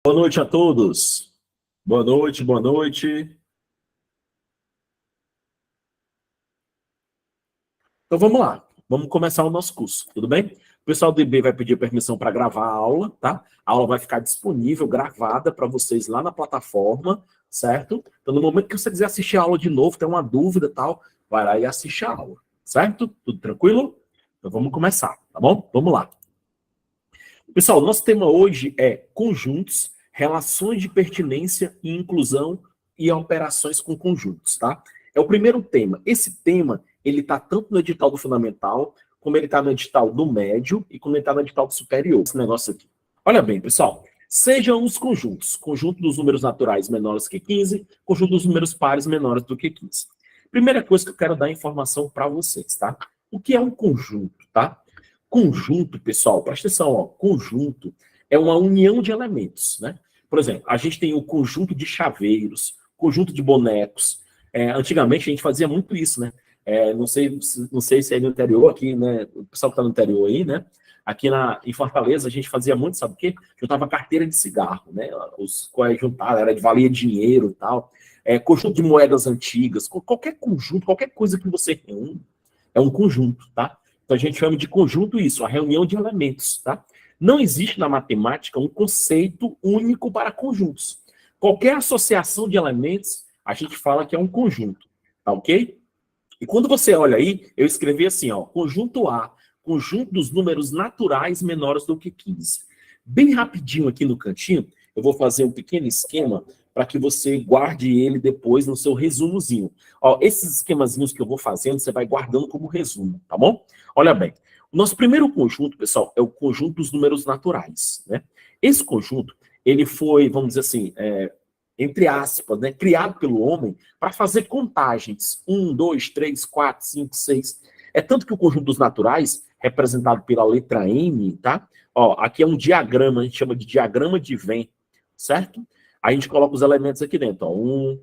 Boa noite a todos. Boa noite, boa noite. Então vamos lá. Vamos começar o nosso curso, tudo bem? O pessoal do IB vai pedir permissão para gravar a aula, tá? A aula vai ficar disponível, gravada para vocês lá na plataforma, certo? Então no momento que você quiser assistir a aula de novo, tem uma dúvida e tal, vai lá e assiste a aula, certo? Tudo tranquilo? Então vamos começar, tá bom? Vamos lá. Pessoal, nosso tema hoje é conjuntos, relações de pertinência e inclusão e operações com conjuntos, tá? É o primeiro tema. Esse tema, ele tá tanto no edital do fundamental, como ele tá no edital do médio e como ele tá no edital do superior, esse negócio aqui. Olha bem, pessoal, sejam os conjuntos. Conjunto dos números naturais menores que 15, conjunto dos números pares menores do que 15. Primeira coisa que eu quero dar informação para vocês, tá? O que é um conjunto, tá? Conjunto, pessoal, presta atenção, ó, conjunto é uma união de elementos, né? Por exemplo, a gente tem o conjunto de chaveiros, conjunto de bonecos. Antigamente a gente fazia muito isso, né? Não sei se é no interior aqui, né? O pessoal que está no interior aí, né? Aqui em Fortaleza a gente fazia muito, sabe o quê? Juntava carteira de cigarro, né? Os quais juntavam, era de valia dinheiro e tal. Conjunto de moedas antigas, qualquer conjunto, qualquer coisa que você reúne, é um conjunto, tá? Então a gente chama de conjunto isso, a reunião de elementos, tá? Não existe na matemática um conceito único para conjuntos. Qualquer associação de elementos, a gente fala que é um conjunto, tá ok? E quando você olha aí, eu escrevi assim, ó, conjunto A, conjunto dos números naturais menores do que 15. Bem rapidinho aqui no cantinho, eu vou fazer um pequeno esquema para que você guarde ele depois no seu resumozinho. Ó, esses esquemazinhos que eu vou fazendo, você vai guardando como resumo, tá bom? Olha bem, o nosso primeiro conjunto, pessoal, é o conjunto dos números naturais, né? Esse conjunto, ele foi, vamos dizer assim, entre aspas, né, criado pelo homem para fazer contagens. 1, 2, 3, 4, 5, 6. É tanto que o conjunto dos naturais, representado pela letra M, tá? Ó, aqui é um diagrama, a gente chama de diagrama de Venn, certo? Aí a gente coloca os elementos aqui dentro, ó. 1,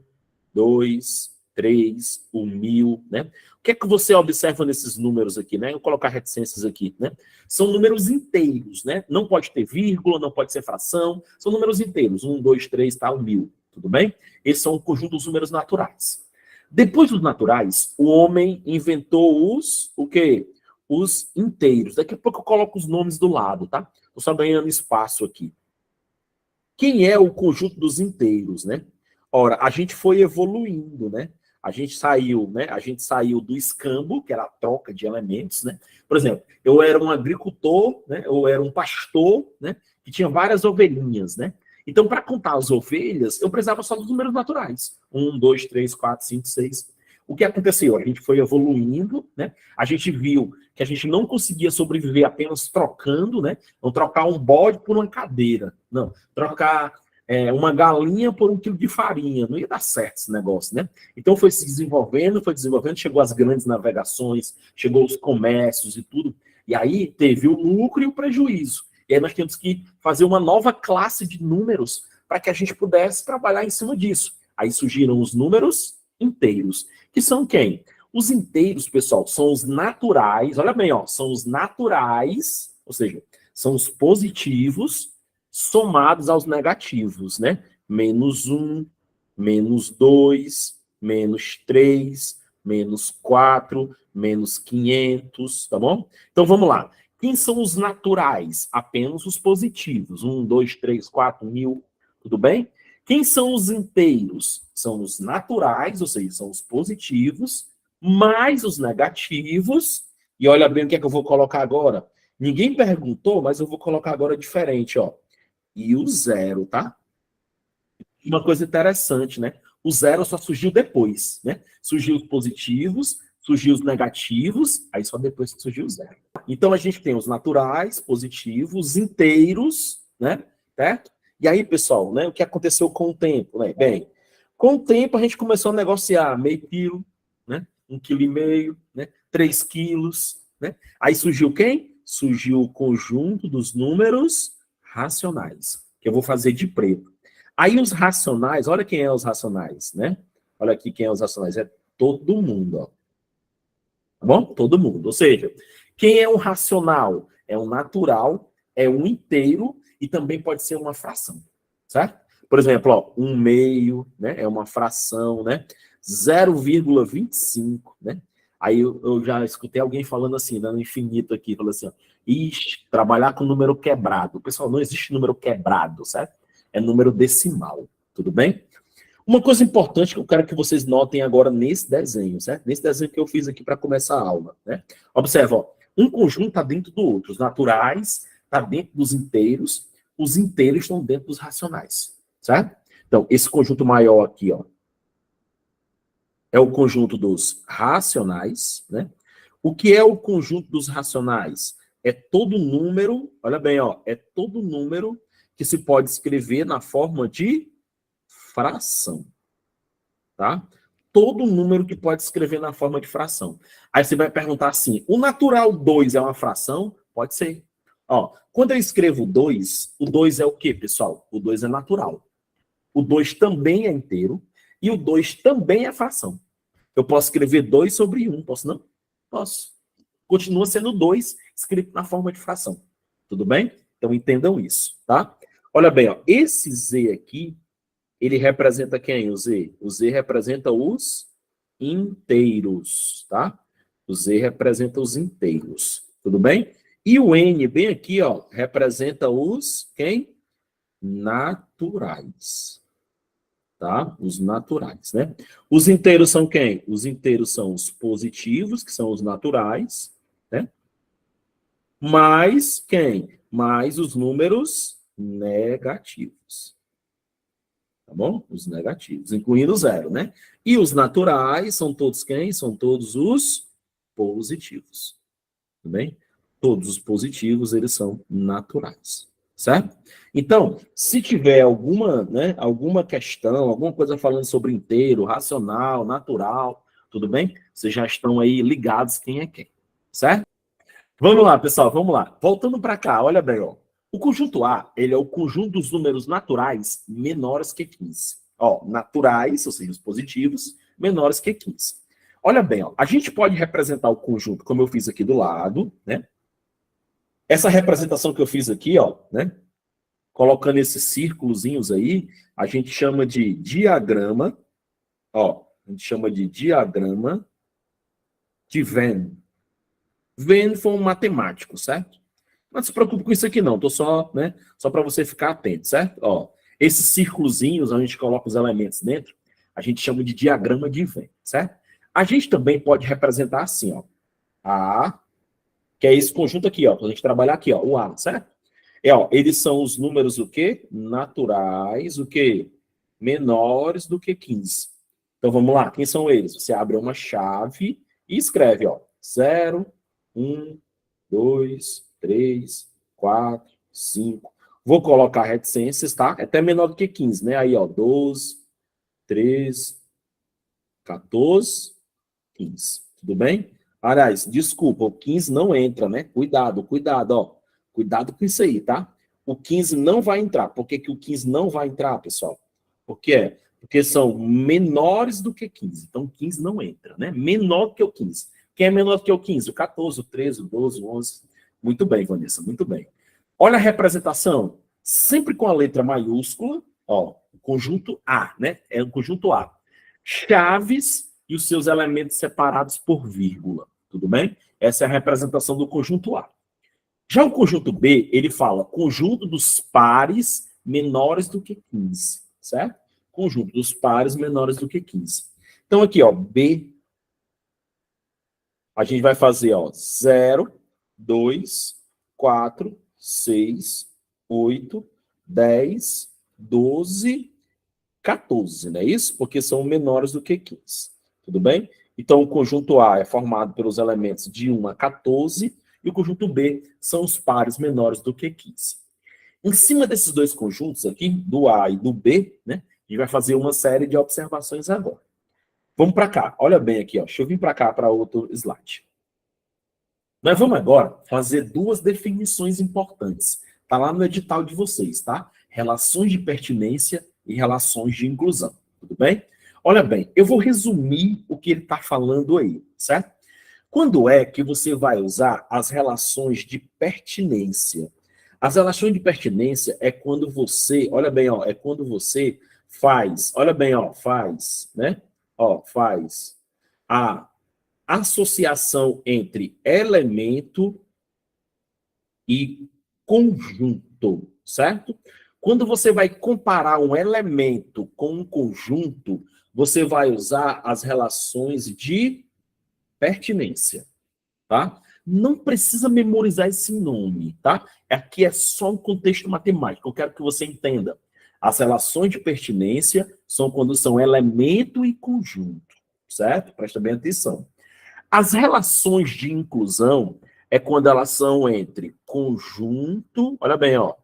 2, 3, o 1000, né? O que é que você observa nesses números aqui, né? Eu vou colocar reticências aqui, né? São números inteiros, né? Não pode ter vírgula, não pode ser fração, são números inteiros. 1, 2, 3, tal, 1000, tudo bem? Esses são o conjunto dos números naturais. Depois dos naturais, o homem inventou o quê? Os inteiros. Daqui a pouco eu coloco os nomes do lado, tá? Estou só ganhando espaço aqui. Quem é o conjunto dos inteiros, né? Ora, a gente foi evoluindo, né? A gente saiu, né? A gente saiu do escambo, que era a troca de elementos, né? Por exemplo, eu era um agricultor, né? Eu era um pastor, né? Que tinha várias ovelhinhas, né? Então, para contar as ovelhas, eu precisava só dos números naturais. 1, 2, 3, 4, 5, 6. O que aconteceu? A gente foi evoluindo, né? A gente viu que a gente não conseguia sobreviver apenas trocando, né? Não trocar um bode por uma cadeira. Não. Trocar uma galinha por 1 quilo de farinha. Não ia dar certo esse negócio, né? Então foi se desenvolvendo, chegou as grandes navegações, chegou os comércios e tudo. E aí teve o lucro e o prejuízo. E aí nós temos que fazer uma nova classe de números para que a gente pudesse trabalhar em cima disso. Aí surgiram os números inteiros, que são quem? Os inteiros, pessoal, são os naturais, olha bem, ó, são os naturais, ou seja, são os positivos somados aos negativos, né? -1, -2, -3, -4, -500, tá bom? Então vamos lá. Quem são os naturais? Apenas os positivos. 1, 2, 3, 4, 1000, tudo bem? Quem são os inteiros? São os naturais, ou seja, são os positivos, mais os negativos. E olha bem o que é que eu vou colocar agora. Ninguém perguntou, mas eu vou colocar agora diferente, ó. E o zero, tá? Uma coisa interessante, né? O zero só surgiu depois, né? Surgiu os positivos, surgiu os negativos, aí só depois que surgiu o zero. Então a gente tem os naturais, positivos, inteiros, né? Certo? E aí, pessoal, né? O que aconteceu com o tempo, né? Bem, com o tempo a gente começou a negociar meio quilo, né? 1,5 kg, né? 3 quilos, né? Aí surgiu quem? Surgiu o conjunto dos números racionais, que eu vou fazer de preto. Aí os racionais, olha quem é os racionais, né? Olha aqui quem é os racionais, é todo mundo, ó. Tá bom? Todo mundo. Ou seja, quem é um racional? É um natural, é um inteiro e também pode ser uma fração. certo? Por exemplo, ó, 1/2, né? É uma fração, né? 0,25, né? Aí eu já escutei alguém falando assim, dando infinito aqui, falando assim, ó, ixi, trabalhar com número quebrado. Pessoal, não existe número quebrado, certo? É número decimal, tudo bem? Uma coisa importante que eu quero que vocês notem agora nesse desenho, certo? Nesse desenho que eu fiz aqui para começar a aula, né? Observa, ó, um conjunto está dentro do outro. Os naturais está dentro dos inteiros, os inteiros estão dentro dos racionais, certo? Então, esse conjunto maior aqui, ó, é o conjunto dos racionais, né? O que é o conjunto dos racionais? É todo número, olha bem, ó, é todo número que se pode escrever na forma de fração, tá? Todo número que pode escrever na forma de fração. Aí você vai perguntar assim, o natural 2 é uma fração? Pode ser. Ó, quando eu escrevo 2, o 2 é o quê, pessoal? O 2 é natural. O 2 também é inteiro e o 2 também é fração. Eu posso escrever 2 sobre 1, posso não? Posso. Continua sendo 2 escrito na forma de fração. Tudo bem? Então entendam isso, tá? Olha bem, ó, esse Z aqui, ele representa quem, o Z? O Z representa os inteiros, tá? O Z representa os inteiros, tudo bem? E o N, bem aqui, ó, representa os, quem? Naturais, tá? Os naturais, né? Os inteiros são quem? Os inteiros são os positivos, que são os naturais, né? Mais quem? Mais os números negativos. Tá bom? Os negativos, incluindo o zero, né? E os naturais são todos quem? São todos os positivos. Tudo bem? Todos os positivos, eles são naturais. Certo? Então, se tiver alguma, né, alguma questão, alguma coisa falando sobre inteiro, racional, natural, tudo bem? Vocês já estão aí ligados quem é quem. Certo? Vamos lá, pessoal, vamos lá. Voltando para cá, olha bem, ó. O conjunto A, ele é o conjunto dos números naturais menores que 15. Ó, naturais, ou seja, os positivos, menores que 15. Olha bem, ó, a gente pode representar o conjunto, como eu fiz aqui do lado, né? Essa representação que eu fiz aqui, ó, né? Colocando esses círculozinhos aí, a gente chama de diagrama, ó, a gente chama de diagrama de Venn. Venn foi um matemático, certo? Não se preocupe com isso aqui não, tô só, né, só para você ficar atento, certo? Ó, esses círculozinhos, a gente coloca os elementos dentro, a gente chama de diagrama de Venn, certo? A gente também pode representar assim, ó, A, que é esse conjunto aqui, ó, pra gente trabalhar aqui, ó, o A, certo? É, ó, eles são os números o quê? Naturais, o quê? Menores do que 15. Então vamos lá, quem são eles? Você abre uma chave e escreve, ó, 0, 1, 2, 3, 4, 5. Vou colocar reticências, tá? É até menor do que 15, né? Aí, ó, 12, 13, 14, 15. Tudo bem? Aliás, desculpa, o 15 não entra, né? Cuidado, cuidado, ó. Cuidado com isso aí, tá? O 15 não vai entrar. Por que que o 15 não vai entrar, pessoal? Por quê? Porque são menores do que 15. Então, 15 não entra, né? Menor que o 15. Quem é menor que o 15? O 14, o 13, o 12, o 11. Muito bem, Vanessa, muito bem. Olha a representação. Sempre com a letra maiúscula, ó, conjunto A, né? É o conjunto A. Chaves e os seus elementos separados por vírgula. Tudo bem? Essa é a representação do conjunto A. Já o conjunto B, ele fala conjunto dos pares menores do que 15, certo? Conjunto dos pares menores do que 15. Então aqui, ó, B, a gente vai fazer, ó, 0, 2, 4, 6, 8, 10, 12, 14, não é isso? Porque são menores do que 15. Tudo bem? Então, o conjunto A é formado pelos elementos de 1 a 14 e o conjunto B são os pares menores do que 15. Em cima desses dois conjuntos aqui, do A e do B, né, a gente vai fazer uma série de observações agora. Vamos para cá. Olha bem aqui, ó. Deixa eu vir para cá para outro slide. Nós vamos agora fazer duas definições importantes. Está lá no edital de vocês, tá? Relações de pertinência e relações de inclusão. Tudo bem? Olha bem, eu vou resumir o que ele está falando aí, certo? Quando é que você vai usar as relações de pertinência? As relações de pertinência é quando você, olha bem, ó, é quando você faz, olha bem, ó, faz, né? Ó, faz a associação entre elemento e conjunto, certo? Quando você vai comparar um elemento com um conjunto, você vai usar as relações de pertinência, tá? Não precisa memorizar esse nome, tá? Aqui é só um contexto matemático. Eu quero que você entenda. As relações de pertinência são quando são elemento e conjunto, certo? Presta bem atenção. As relações de inclusão é quando elas são entre conjunto, olha bem, ó,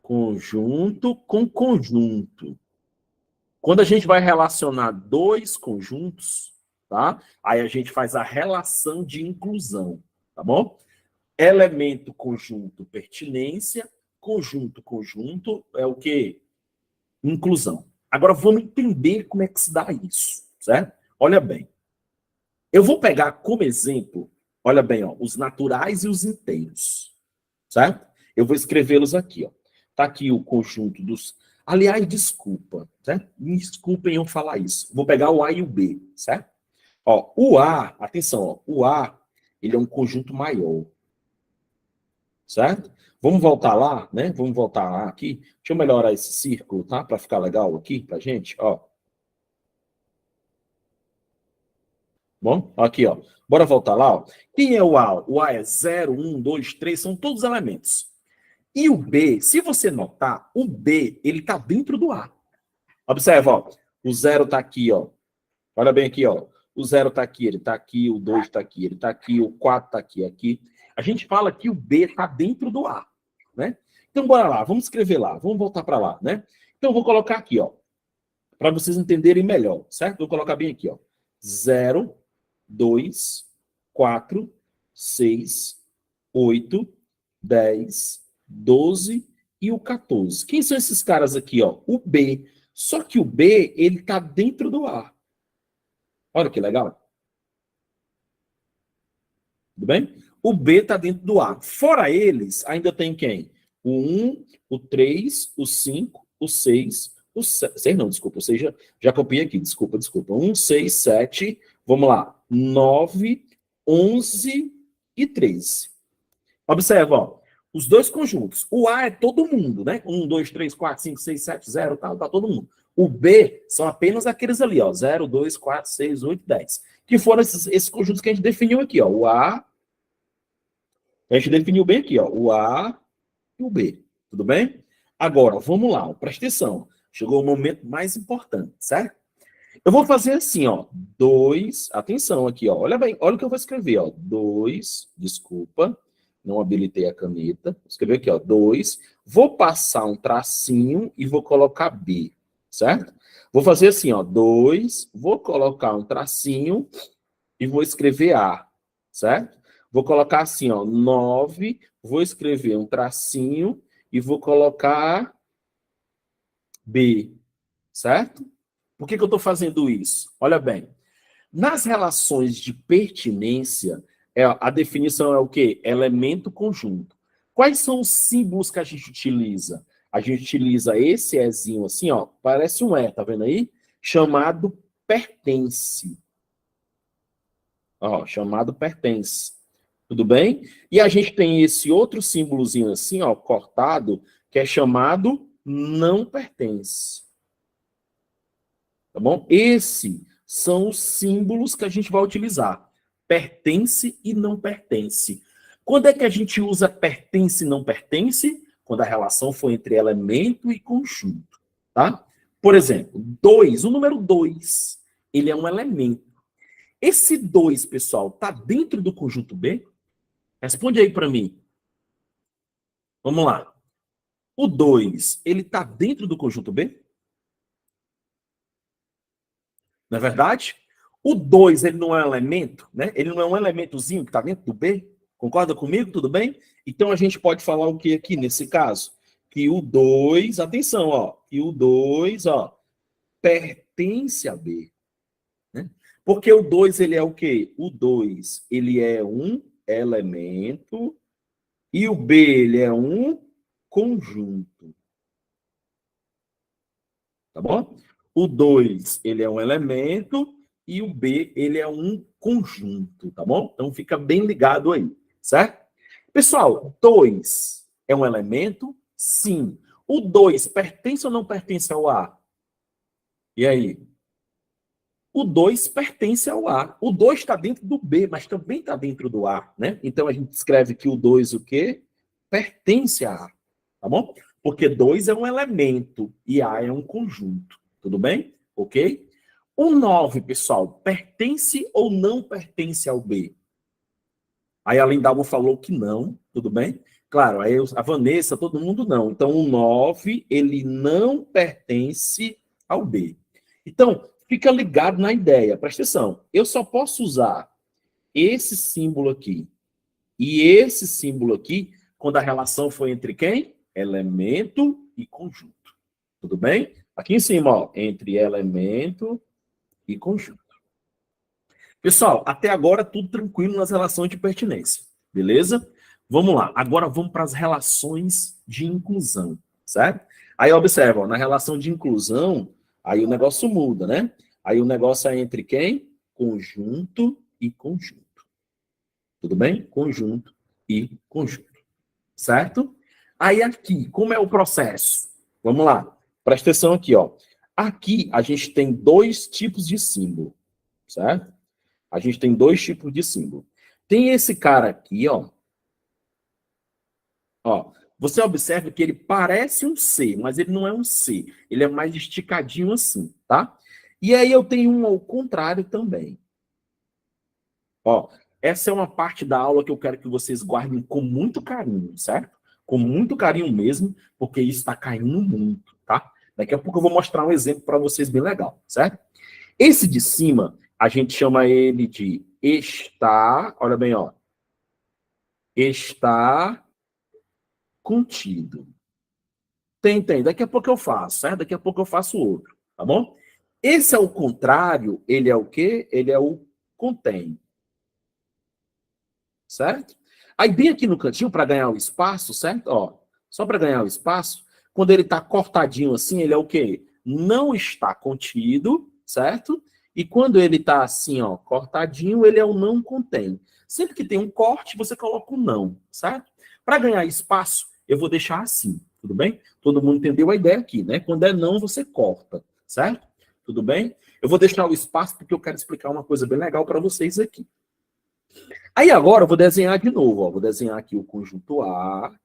conjunto com conjunto. Quando a gente vai relacionar dois conjuntos, tá? Aí a gente faz a relação de inclusão, tá bom? Elemento, conjunto, pertinência, conjunto, conjunto é o quê? Inclusão. Agora vamos entender como é que se dá isso, certo? Olha bem. Eu vou pegar como exemplo, olha bem, ó, os naturais e os inteiros, certo? Eu vou escrevê-los aqui, ó. Tá aqui o conjunto dos... Aliás, desculpa, certo? Me desculpem eu falar isso. Vou pegar o A e o B, certo? Ó, o A, atenção, ó, o A, ele é um conjunto maior, certo? Vamos voltar lá, né? Vamos voltar lá aqui. Deixa eu melhorar esse círculo, tá? Para ficar legal aqui pra gente, ó. Bom, aqui, ó. Bora voltar lá, ó. Quem é o A? O A é 0, 1, 2, 3, são todos elementos. E o B, se você notar, o B, ele tá dentro do A. Observa, ó. O 0 tá aqui, ó. Olha bem aqui, ó. O 0 tá aqui, ele tá aqui, o 2 tá aqui, ele tá aqui, o 4 tá aqui, aqui. A gente fala que o B tá dentro do A, né? Então, bora lá, vamos escrever lá, vamos voltar para lá, né? Então, eu vou colocar aqui, ó, para vocês entenderem melhor, certo? Vou colocar bem aqui, ó. 0, 2, 4, 6, 8, 10, 12 e o 14. Quem são esses caras aqui, ó? O B. Só que o B, ele tá dentro do A. Olha que legal. Tudo bem? O B está dentro do A. Fora eles, ainda tem quem? O 1, o 3, o 5, o 6, o 7. 6 não, desculpa. Ou seja, já copiei aqui. Desculpa. 1, 6, 7. Vamos lá. 9, 11 e 13. Observa, ó. Os dois conjuntos. O A é todo mundo, né? 1, 2, 3, 4, 5, 6, 7, 0, tá todo mundo. O B são apenas aqueles ali, ó. 0, 2, 4, 6, 8, 10. Que foram esses conjuntos que a gente definiu aqui, ó. O A, a gente definiu bem aqui, ó. O A e o B. Tudo bem? Agora, vamos lá, ó, presta atenção. Chegou o momento mais importante, certo? Eu vou fazer assim, ó. 2, atenção aqui, ó. Olha bem, olha o que eu vou escrever, ó. 2, desculpa, não habilitei a caneta. Vou escrever aqui, ó. 2. Vou passar um tracinho e vou colocar B, certo? Vou fazer assim, ó. 2, vou colocar um tracinho e vou escrever A, certo? Vou colocar assim, ó. 9, vou escrever um tracinho e vou colocar B, certo? Por que eu estou fazendo isso? Olha bem, nas relações de pertinência, a definição é o quê? Elemento conjunto. Quais são os símbolos que a gente utiliza? A gente utiliza esse Ezinho assim, ó, parece um E, tá vendo aí? Chamado pertence. Ó, chamado pertence. Tudo bem? E a gente tem esse outro símbolozinho assim, ó, cortado, que é chamado não pertence. Tá bom? Esses são os símbolos que a gente vai utilizar. Pertence e não pertence. Quando é que a gente usa pertence e não pertence? Quando a relação for entre elemento e conjunto, tá? Por exemplo, 2, o número 2, ele é um elemento. Esse 2, pessoal, tá dentro do conjunto B? Responde aí para mim. Vamos lá. O 2, ele tá dentro do conjunto B? Não é verdade? O 2 ele não é um elemento, né? Ele não é um elementozinho que está dentro do B? Concorda comigo? Tudo bem? Então a gente pode falar o que aqui nesse caso? Que o 2, atenção, ó, que o 2, ó, pertence a B, né? Porque o 2 ele é o quê? O 2 ele é um elemento E o B, ele é um conjunto. Tá bom? O 2, ele é um elemento. E o B, ele é um conjunto. Tá bom? Então, fica bem ligado aí. Certo? Pessoal, 2 é um elemento? Sim. O 2 pertence ou não pertence ao A? E aí? O 2 pertence ao A. O 2 está dentro do B, mas também está dentro do A, né? Então, a gente escreve que o 2 o quê? Pertence a A, tá bom? Porque 2 é um elemento e A é um conjunto, tudo bem? Ok? O 9, pessoal, pertence ou não pertence ao B? Aí a Lindalva falou que não, tudo bem? Claro, aí a Vanessa, todo mundo não. Então, o 9, ele não pertence ao B. Então, fica ligado na ideia, presta atenção. Eu só posso usar esse símbolo aqui e esse símbolo aqui quando a relação foi entre quem? Elemento e conjunto. Tudo bem? Aqui em cima, ó, entre elemento e conjunto. Pessoal, até agora tudo tranquilo nas relações de pertinência, beleza? Vamos lá, agora vamos para as relações de inclusão, certo? Aí observa, ó, na relação de inclusão, aí o negócio muda, né? Aí o negócio é entre quem? Conjunto e conjunto. Tudo bem? Conjunto e conjunto, certo? Aí aqui, como é o processo? Vamos lá, presta atenção aqui, ó. Aqui a gente tem dois tipos de símbolo, certo? A gente tem dois tipos de símbolo. Tem esse cara aqui, ó. Ó, você observa que ele parece um C, mas ele não é um C. Ele é mais esticadinho assim, tá? E aí eu tenho um ao contrário também. Ó, essa é uma parte da aula que eu quero que vocês guardem com muito carinho, certo? Com muito carinho mesmo, porque isso está caindo muito, tá? Daqui a pouco eu vou mostrar um exemplo para vocês bem legal, certo? Esse de cima, a gente chama ele de está, olha bem, ó. Está contido. Tem. Daqui a pouco eu faço, certo? Daqui a pouco eu faço outro, tá bom? Esse é o contrário, ele é o quê? Ele é o contém. Certo? Aí bem aqui no cantinho, para ganhar o espaço, certo? Ó, só para ganhar o espaço, quando ele está cortadinho assim, ele é o quê? Não está contido, certo? E quando ele está assim, ó, cortadinho, ele é o não contém. Sempre que tem um corte, você coloca o não, certo? Para ganhar espaço, eu vou deixar assim, tudo bem? Todo mundo entendeu a ideia aqui, né? Quando é não, você corta, certo? Tudo bem? Eu vou deixar o espaço porque eu quero explicar uma coisa bem legal para vocês aqui. Aí agora eu vou desenhar de novo, ó. Vou desenhar aqui o conjunto A,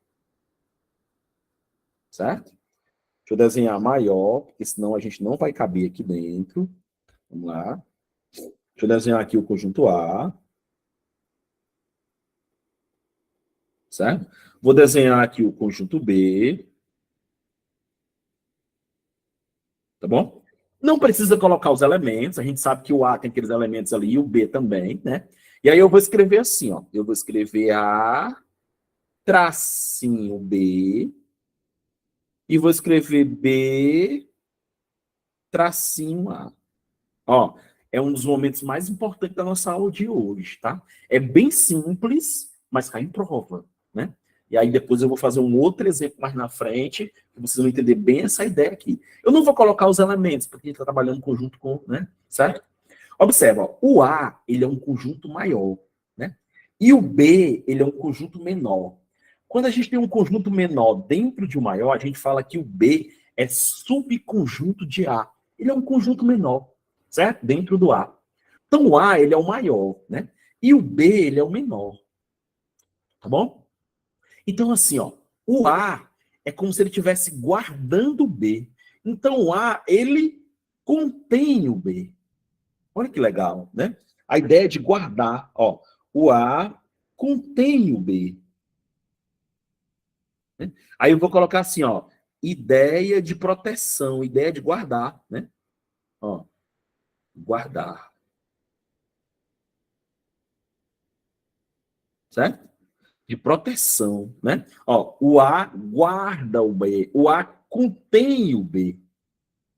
certo? Deixa eu desenhar maior, porque senão a gente não vai caber aqui dentro. Vamos lá. Deixa eu desenhar aqui o conjunto A, certo? Vou desenhar aqui o conjunto B, tá bom? Não precisa colocar os elementos, a gente sabe que o A tem aqueles elementos ali e o B também, né? E aí eu vou escrever assim, ó. Eu vou escrever A, tracinho B, e vou escrever B, tracinho A. Ó, é um dos momentos mais importantes da nossa aula de hoje, tá? É bem simples, mas cai em prova, né? E aí depois eu vou fazer um outro exemplo mais na frente, que vocês vão entender bem essa ideia aqui. Eu não vou colocar os elementos, porque a gente está trabalhando em conjunto com, né? Certo? Observa, ó, o A, ele é um conjunto maior, né? E o B, ele é um conjunto menor. Quando a gente tem um conjunto menor dentro de um maior, a gente fala que o B é subconjunto de A. Ele é um conjunto menor, certo? Dentro do A. Então, o A, ele é o maior, né? E o B, ele é o menor. Tá bom? Então, assim, ó, o A é como se ele estivesse guardando o B. Então, o A, ele contém o B. Olha que legal, né? A ideia de guardar, ó, o A contém o B. Né? Aí eu vou colocar assim, ó, ideia de proteção, ideia de guardar, né? Ó, guardar. Certo? De proteção, né? Ó, o A guarda o B, o A contém o B.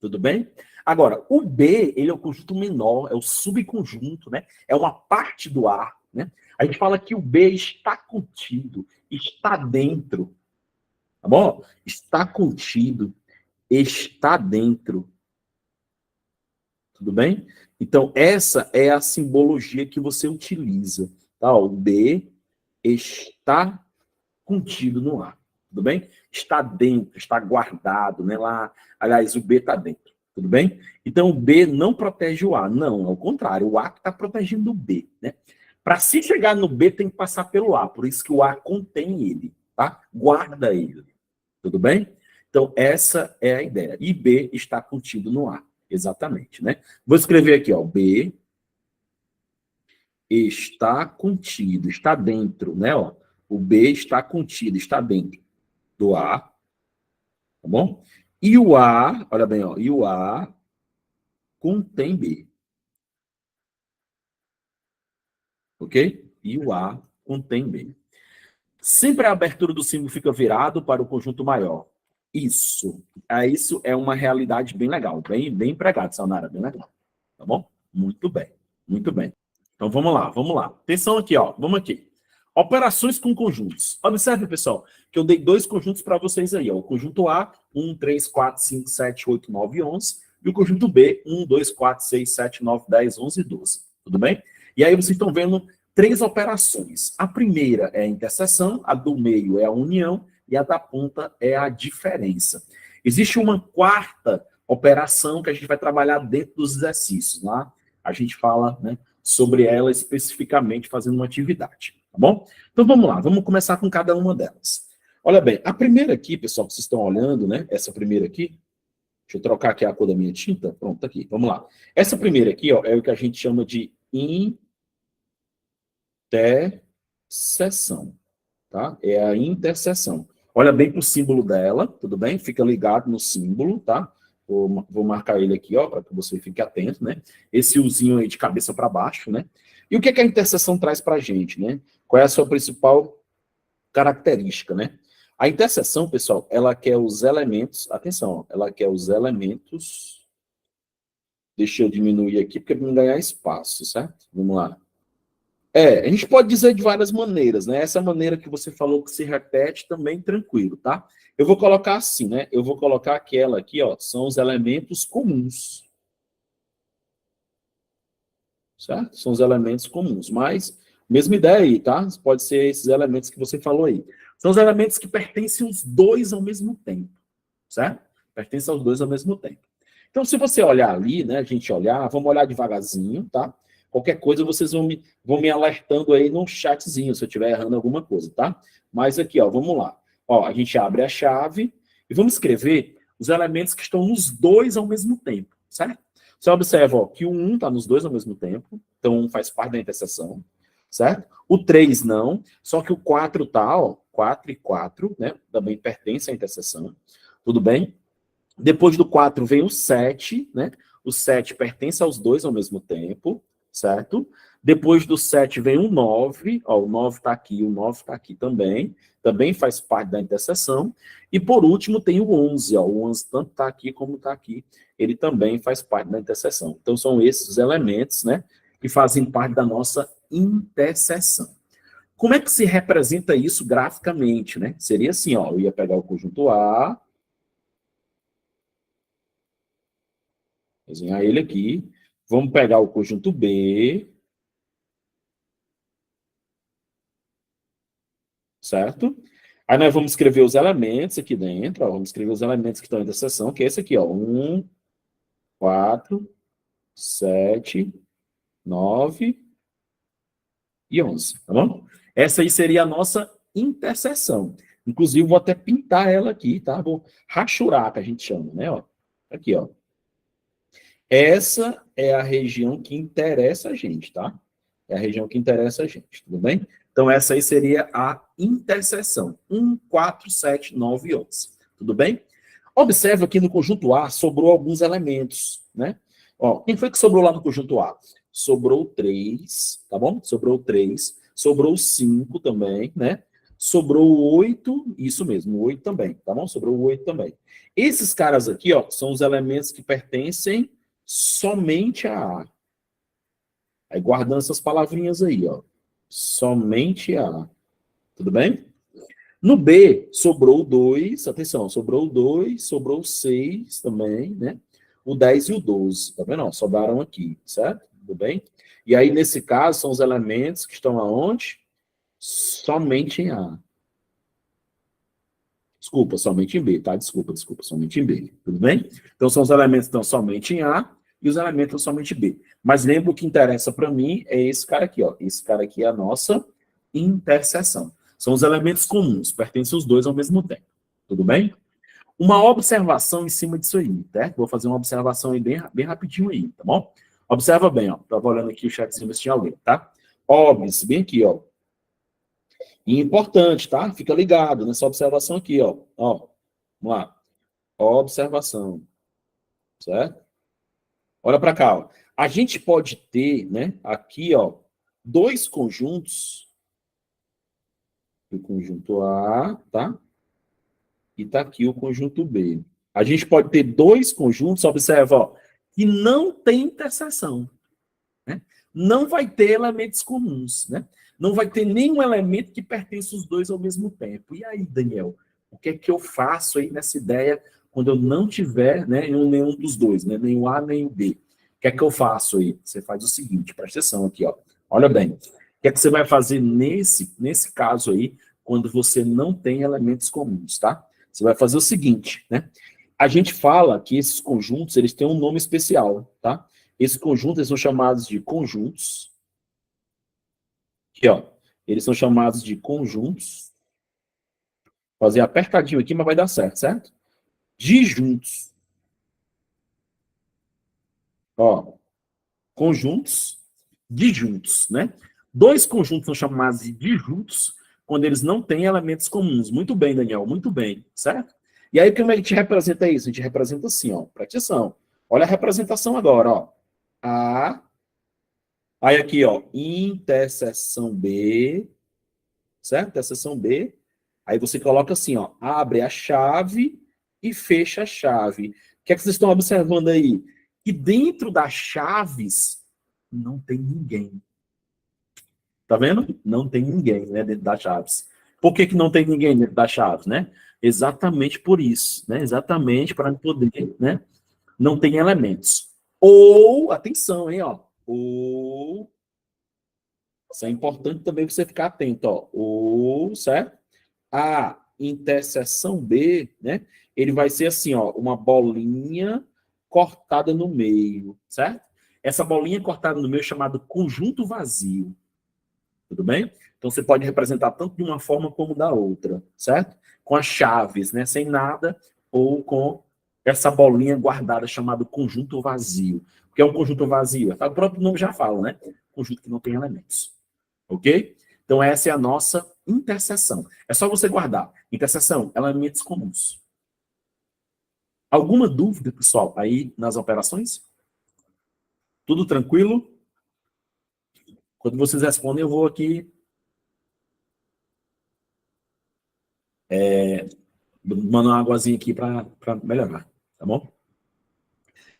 Tudo bem? Agora, o B, ele é o conjunto menor, é o subconjunto, né? É uma parte do A, né? A gente fala que o B está contido, está dentro, tá bom? Está contido, está dentro. Tudo bem? Então, essa é a simbologia que você utiliza. Tá? O B está contido no A. Tudo bem? Está dentro, está guardado, né? Lá, aliás, o B está dentro. Tudo bem? Então, o B não protege o A. Não, ao contrário. O A está protegendo o B, né? Para se chegar no B, tem que passar pelo A. Por isso que o A contém ele, tá? Guarda ele. Tudo bem? Então, essa é a ideia. E B está contido no A. Exatamente, né? Vou escrever aqui, ó. B está contido, está dentro, né? Ó. O B está contido, está dentro do A, tá bom? E o A, olha bem, ó. E o A contém B. Ok? E o A contém B. Sempre a abertura do símbolo fica virado para o conjunto maior. Isso. Isso é uma realidade bem legal, bem empregado, Sayonara, bem legal. Tá bom? Muito bem, muito bem. Então vamos lá, vamos lá. Atenção aqui, ó. Vamos aqui. Operações com conjuntos. Observe, pessoal, que eu dei dois conjuntos para vocês aí, ó. O conjunto A, 1, 3, 4, 5, 7, 8, 9, 11. E o conjunto B, 1, 2, 4, 6, 7, 9, 10, 11 e 12. Tudo bem? E aí vocês estão vendo três operações. A primeira é a interseção, a do meio é a união e a da ponta é a diferença. Existe uma quarta operação que a gente vai trabalhar dentro dos exercícios. Lá a gente fala, né, sobre ela especificamente fazendo uma atividade, tá bom? Então vamos lá, vamos começar com cada uma delas. Olha bem, a primeira aqui, pessoal, que vocês estão olhando, né? Essa primeira aqui, deixa eu trocar aqui a cor da minha tinta. Pronto, tá aqui, vamos lá. Essa primeira aqui, ó, é o que a gente chama de interseção, tá? É a interseção. Olha bem para o símbolo dela, tudo bem? Fica ligado no símbolo, tá? Vou marcar ele aqui, ó, para que você fique atento, né? Esse uzinho aí de cabeça para baixo, né? E o que é que a interseção traz para a gente, né? Qual é a sua principal característica, né? A interseção, pessoal, ela quer os elementos, atenção, ó, ela quer os elementos, deixa eu diminuir aqui, porque é para não ganhar espaço, certo? Vamos lá. A gente pode dizer de várias maneiras, né? Essa maneira que você falou que se repete também tranquilo, tá? Eu vou colocar assim, né? Eu vou colocar aquela aqui, ó, são os elementos comuns. Certo? São os elementos comuns, mas mesma ideia aí, tá? Pode ser esses elementos que você falou aí. São os elementos que pertencem os dois ao mesmo tempo, certo? Pertencem aos dois ao mesmo tempo. Então, se você olhar ali, né, a gente olhar, vamos olhar devagarzinho, tá? Qualquer coisa vocês vão me alertando aí no chatzinho, se eu estiver errando alguma coisa, tá? Mas aqui, ó, vamos lá. Ó, a gente abre a chave e vamos escrever os elementos que estão nos dois ao mesmo tempo, certo? Você observa, ó, que o 1 está nos dois ao mesmo tempo, então 1 faz parte da interseção, certo? O 3 não, só que o 4 tá, ó, 4 e 4, né? Também pertence à interseção, tudo bem? Depois do 4 vem o 7, né? O 7 pertence aos dois ao mesmo tempo, certo? Depois do 7 vem o 9, ó, o 9 está aqui, o 9 está aqui também faz parte da interseção. E por último tem o 11, ó, o 11 tanto está aqui como está aqui, ele também faz parte da interseção. Então são esses os elementos, né, que fazem parte da nossa interseção. Como é que se representa isso graficamente, né? Seria assim, ó, eu ia pegar o conjunto A, desenhar ele aqui. Vamos pegar o conjunto B, certo? Aí nós vamos escrever os elementos aqui dentro, ó, vamos escrever os elementos que estão dentro da seção, que é esse aqui, ó, 1, 4, 7, 9 e 11, tá bom? Essa aí seria a nossa interseção. Inclusive, vou até pintar ela aqui, tá? Vou rachurar, que a gente chama, né? Ó, aqui, ó. Essa é a região que interessa a gente, tá? É a região que interessa a gente, tudo bem? Então, essa aí seria a interseção. 1, 4, 7, 9 e 11. Tudo bem? Observa que no conjunto A sobrou alguns elementos, né? Ó, quem foi que sobrou lá no conjunto A? Sobrou 3, tá bom? Sobrou 3. Sobrou 5 também, né? Sobrou 8, isso mesmo, 8 também, tá bom? Sobrou 8 também. Esses caras aqui, ó, são os elementos que pertencem somente a A. Aí guardando essas palavrinhas aí, ó. Somente A. Tudo bem? No B, sobrou 2, atenção, sobrou 2, sobrou 6 também, né? O 10 e o 12, tá vendo? Ó, sobraram aqui, certo? Tudo bem? E aí, nesse caso, são os elementos que estão aonde? Somente em A. Desculpa, somente em B, tá? Desculpa, somente em B. Tudo bem? Então, são os elementos que estão somente em A e os elementos estão somente em B. Mas lembra o que interessa para mim é esse cara aqui, ó. Esse cara aqui é a nossa interseção. São os elementos comuns, pertencem os dois ao mesmo tempo. Tudo bem? Uma observação em cima disso aí, tá? Vou fazer uma observação aí bem rapidinho aí, tá bom? Observa bem, ó. Tava olhando aqui o chatzinho se tinha alguém, tá? Obs, bem aqui, ó. E importante, tá? Fica ligado nessa observação aqui, ó. Ó, vamos lá. Observação, certo? Olha para cá, ó. A gente pode ter, né, aqui, ó, dois conjuntos. O conjunto A, tá? E tá aqui o conjunto B. A gente pode ter dois conjuntos, observa, ó, que não tem interseção, né? Não vai ter elementos comuns, né? Não vai ter nenhum elemento que pertence os dois ao mesmo tempo. E aí, Daniel, o que é que eu faço aí nessa ideia quando eu não tiver, né, nenhum dos dois, né? Nem o A, nem o B? O que é que eu faço aí? Você faz o seguinte, presta atenção aqui, ó. Olha bem. O que é que você vai fazer nesse caso aí, quando você não tem elementos comuns, tá? Você vai fazer o seguinte, né? A gente fala que esses conjuntos, eles têm um nome especial, tá? Esses conjuntos, eles são chamados de conjuntos. Aqui, ó. Eles são chamados de conjuntos. Vou fazer apertadinho aqui, mas vai dar certo, certo? Disjuntos. Ó. Conjuntos disjuntos, né? Dois conjuntos são chamados de disjuntos quando eles não têm elementos comuns. Muito bem, Daniel, muito bem, certo? E aí, como a gente representa isso? A gente representa assim, ó. Presta atenção. Olha a representação agora, ó. A. Aí aqui, ó, interseção B, certo? Interseção B. Aí você coloca assim, ó, abre a chave e fecha a chave. O que é que vocês estão observando aí? Que dentro das chaves não tem ninguém. Tá vendo? Não tem ninguém, né, dentro das chaves. Por que não tem ninguém dentro das chaves, né? Exatamente por isso, né? Exatamente para poder, né? Não tem elementos. Ou, atenção, hein, ó. Ou, isso é importante também você ficar atento, ó. Ou, certo? A interseção B, né? Ele vai ser assim, ó, uma bolinha cortada no meio, certo? Essa bolinha cortada no meio é chamada conjunto vazio. Tudo bem? Então você pode representar tanto de uma forma como da outra, certo? Com as chaves, né? Sem nada, ou com essa bolinha guardada chamada conjunto vazio. O que é um conjunto vazio? O próprio nome já fala, né? Conjunto que não tem elementos. Ok? Então essa é a nossa interseção. É só você guardar. Interseção, elementos comuns. Alguma dúvida, pessoal, aí nas operações? Tudo tranquilo? Quando vocês respondem, eu vou aqui mandar uma águazinha aqui para melhorar, tá bom?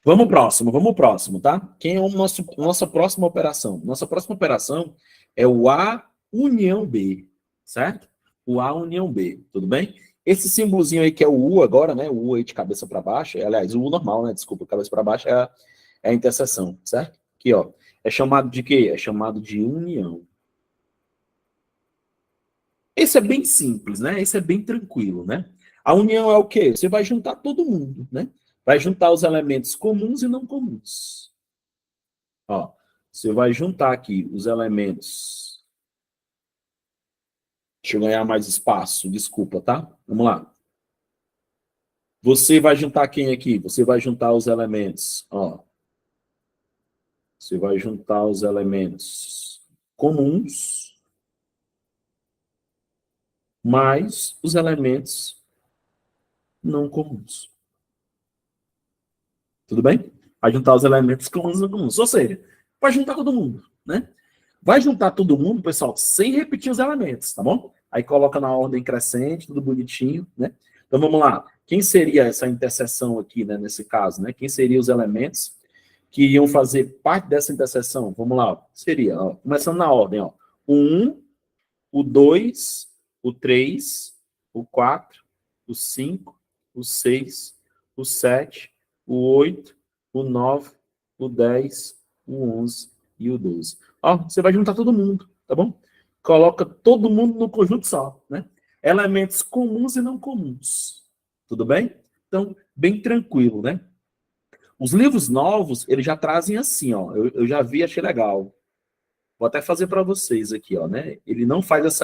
Vamos próximo, tá? Quem é nossa próxima operação? Nossa próxima operação é o A união B, certo? O A união B, tudo bem? Esse símbolozinho aí que é o U agora, né? O U aí de cabeça para baixo, aliás, o U normal, né? Desculpa, cabeça para baixo é a interseção, certo? Aqui, ó. É chamado de quê? É chamado de união. Esse é bem simples, né? Esse é bem tranquilo, né? A união é o quê? Você vai juntar todo mundo, né? Vai juntar os elementos comuns e não comuns. Ó, você vai juntar aqui os elementos. Deixa eu ganhar mais espaço, desculpa, tá? Vamos lá. Você vai juntar quem aqui? Você vai juntar os elementos, ó. Você vai juntar os elementos comuns mais os elementos não comuns. Tudo bem? Vai juntar os elementos comuns e não comuns. Ou seja, vai juntar todo mundo, né? Vai juntar todo mundo, pessoal, sem repetir os elementos, tá bom? Aí coloca na ordem crescente, tudo bonitinho, né? Então vamos lá. Quem seria essa interseção aqui, né, nesse caso, né? Quem seriam os elementos que iam fazer parte dessa interseção? Vamos lá, ó. Seria, ó, começando na ordem, ó. O 1, o 2, o 3, o 4, o 5, o 6, o 7, o 8, o 9, o 10, o 11 e o 12. Ó, você vai juntar todo mundo, tá bom? Coloca todo mundo no conjunto só, né? Elementos comuns e não comuns. Tudo bem? Então, bem tranquilo, né? Os livros novos, eles já trazem assim, ó. Eu já vi, achei legal. Vou até fazer para vocês aqui, ó, né? Ele não faz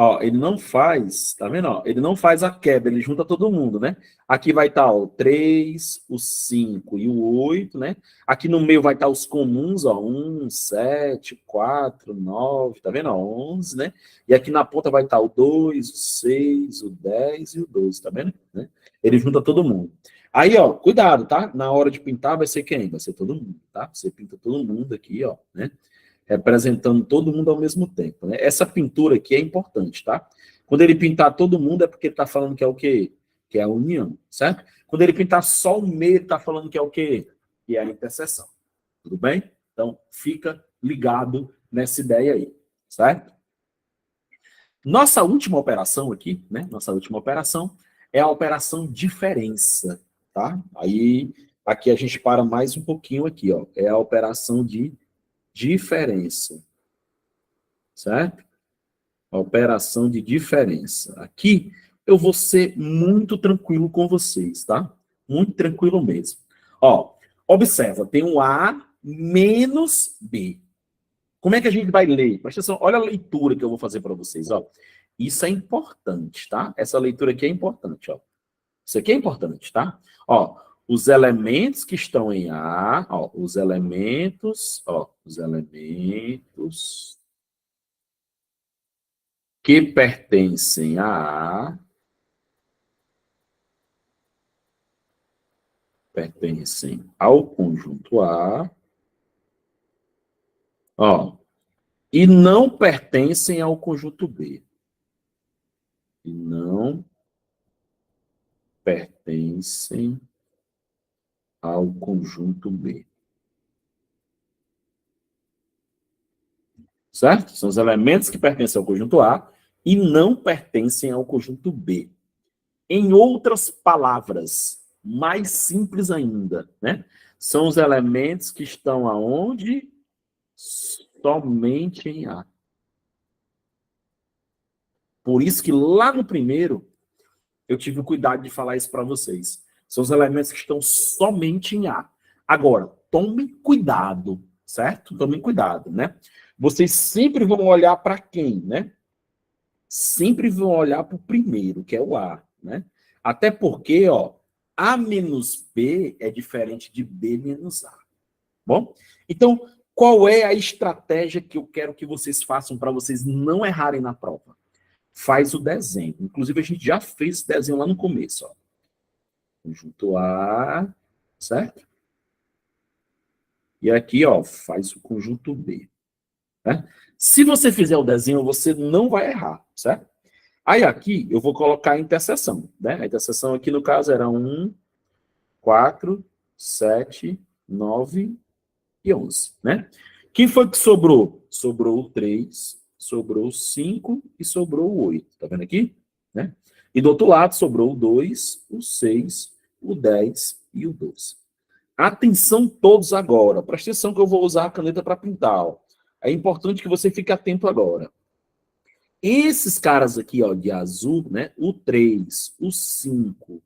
ó, ele não faz, tá vendo? Ó? Ele não faz a quebra, ele junta todo mundo, né? Aqui vai estar o 3, o 5 e o 8, né? Aqui no meio vai estar os comuns, ó, 1, 7, 4, 9, tá vendo? Ó, 11, né? E aqui na ponta vai estar o 2, o 6, o 10 e o 12, tá vendo? Né? Ele junta todo mundo. Aí, ó, cuidado, tá? Na hora de pintar vai ser quem? Vai ser todo mundo, tá? Você pinta todo mundo aqui, ó, né? Representando todo mundo ao mesmo tempo, né? Essa pintura aqui é importante, tá? Quando ele pintar todo mundo é porque ele está falando que é o quê? Que é a união, certo? Quando ele pintar só o meio, ele está falando que é o quê? Que é a interseção. Tudo bem? Então, fica ligado nessa ideia aí, certo? Nossa última operação aqui, né? Nossa última operação é a operação diferença, tá? Aí, aqui a gente para mais um pouquinho aqui, ó. É a operação de diferença, certo? A operação de diferença. Aqui eu vou ser muito tranquilo com vocês, tá? Muito tranquilo mesmo. Ó, observa, tem um A menos B. Como é que a gente vai ler? Presta atenção, olha a leitura que eu vou fazer para vocês, ó. Isso é importante, tá? Essa leitura aqui é importante, ó. Isso aqui é importante, tá? Ó, os elementos que estão em A, ó, os elementos que pertencem a A, pertencem ao conjunto A, ó, e não pertencem ao conjunto B. E não pertencem ao conjunto B. Certo? São os elementos que pertencem ao conjunto A e não pertencem ao conjunto B. Em outras palavras, mais simples ainda, né? São os elementos que estão aonde? Somente em A. Por isso que lá no primeiro, eu tive o cuidado de falar isso para vocês. São os elementos que estão somente em A. Agora, tomem cuidado, certo? Tomem cuidado, né? Vocês sempre vão olhar para quem, né? Sempre vão olhar para o primeiro, que é o A, né? Até porque, ó, A menos B é diferente de B menos A. Bom? Então, qual é a estratégia que eu quero que vocês façam para vocês não errarem na prova? Faz o desenho. Inclusive, a gente já fez esse desenho lá no começo, ó. Conjunto A, certo? E aqui, ó, faz o conjunto B. Né? Se você fizer o desenho, você não vai errar, certo? Aí aqui eu vou colocar a interseção, né? A interseção aqui, no caso, era 1, 4, 7, 9 e 11, né? Quem foi que sobrou? Sobrou o 3, sobrou o 5 e sobrou o 8. Tá vendo aqui? Né? E do outro lado sobrou o 2, o 6, o 10 e o 12. Atenção todos agora. Presta atenção que eu vou usar a caneta para pintar. Ó. É importante que você fique atento agora. Esses caras aqui, ó, de azul, né? O 3, o 5,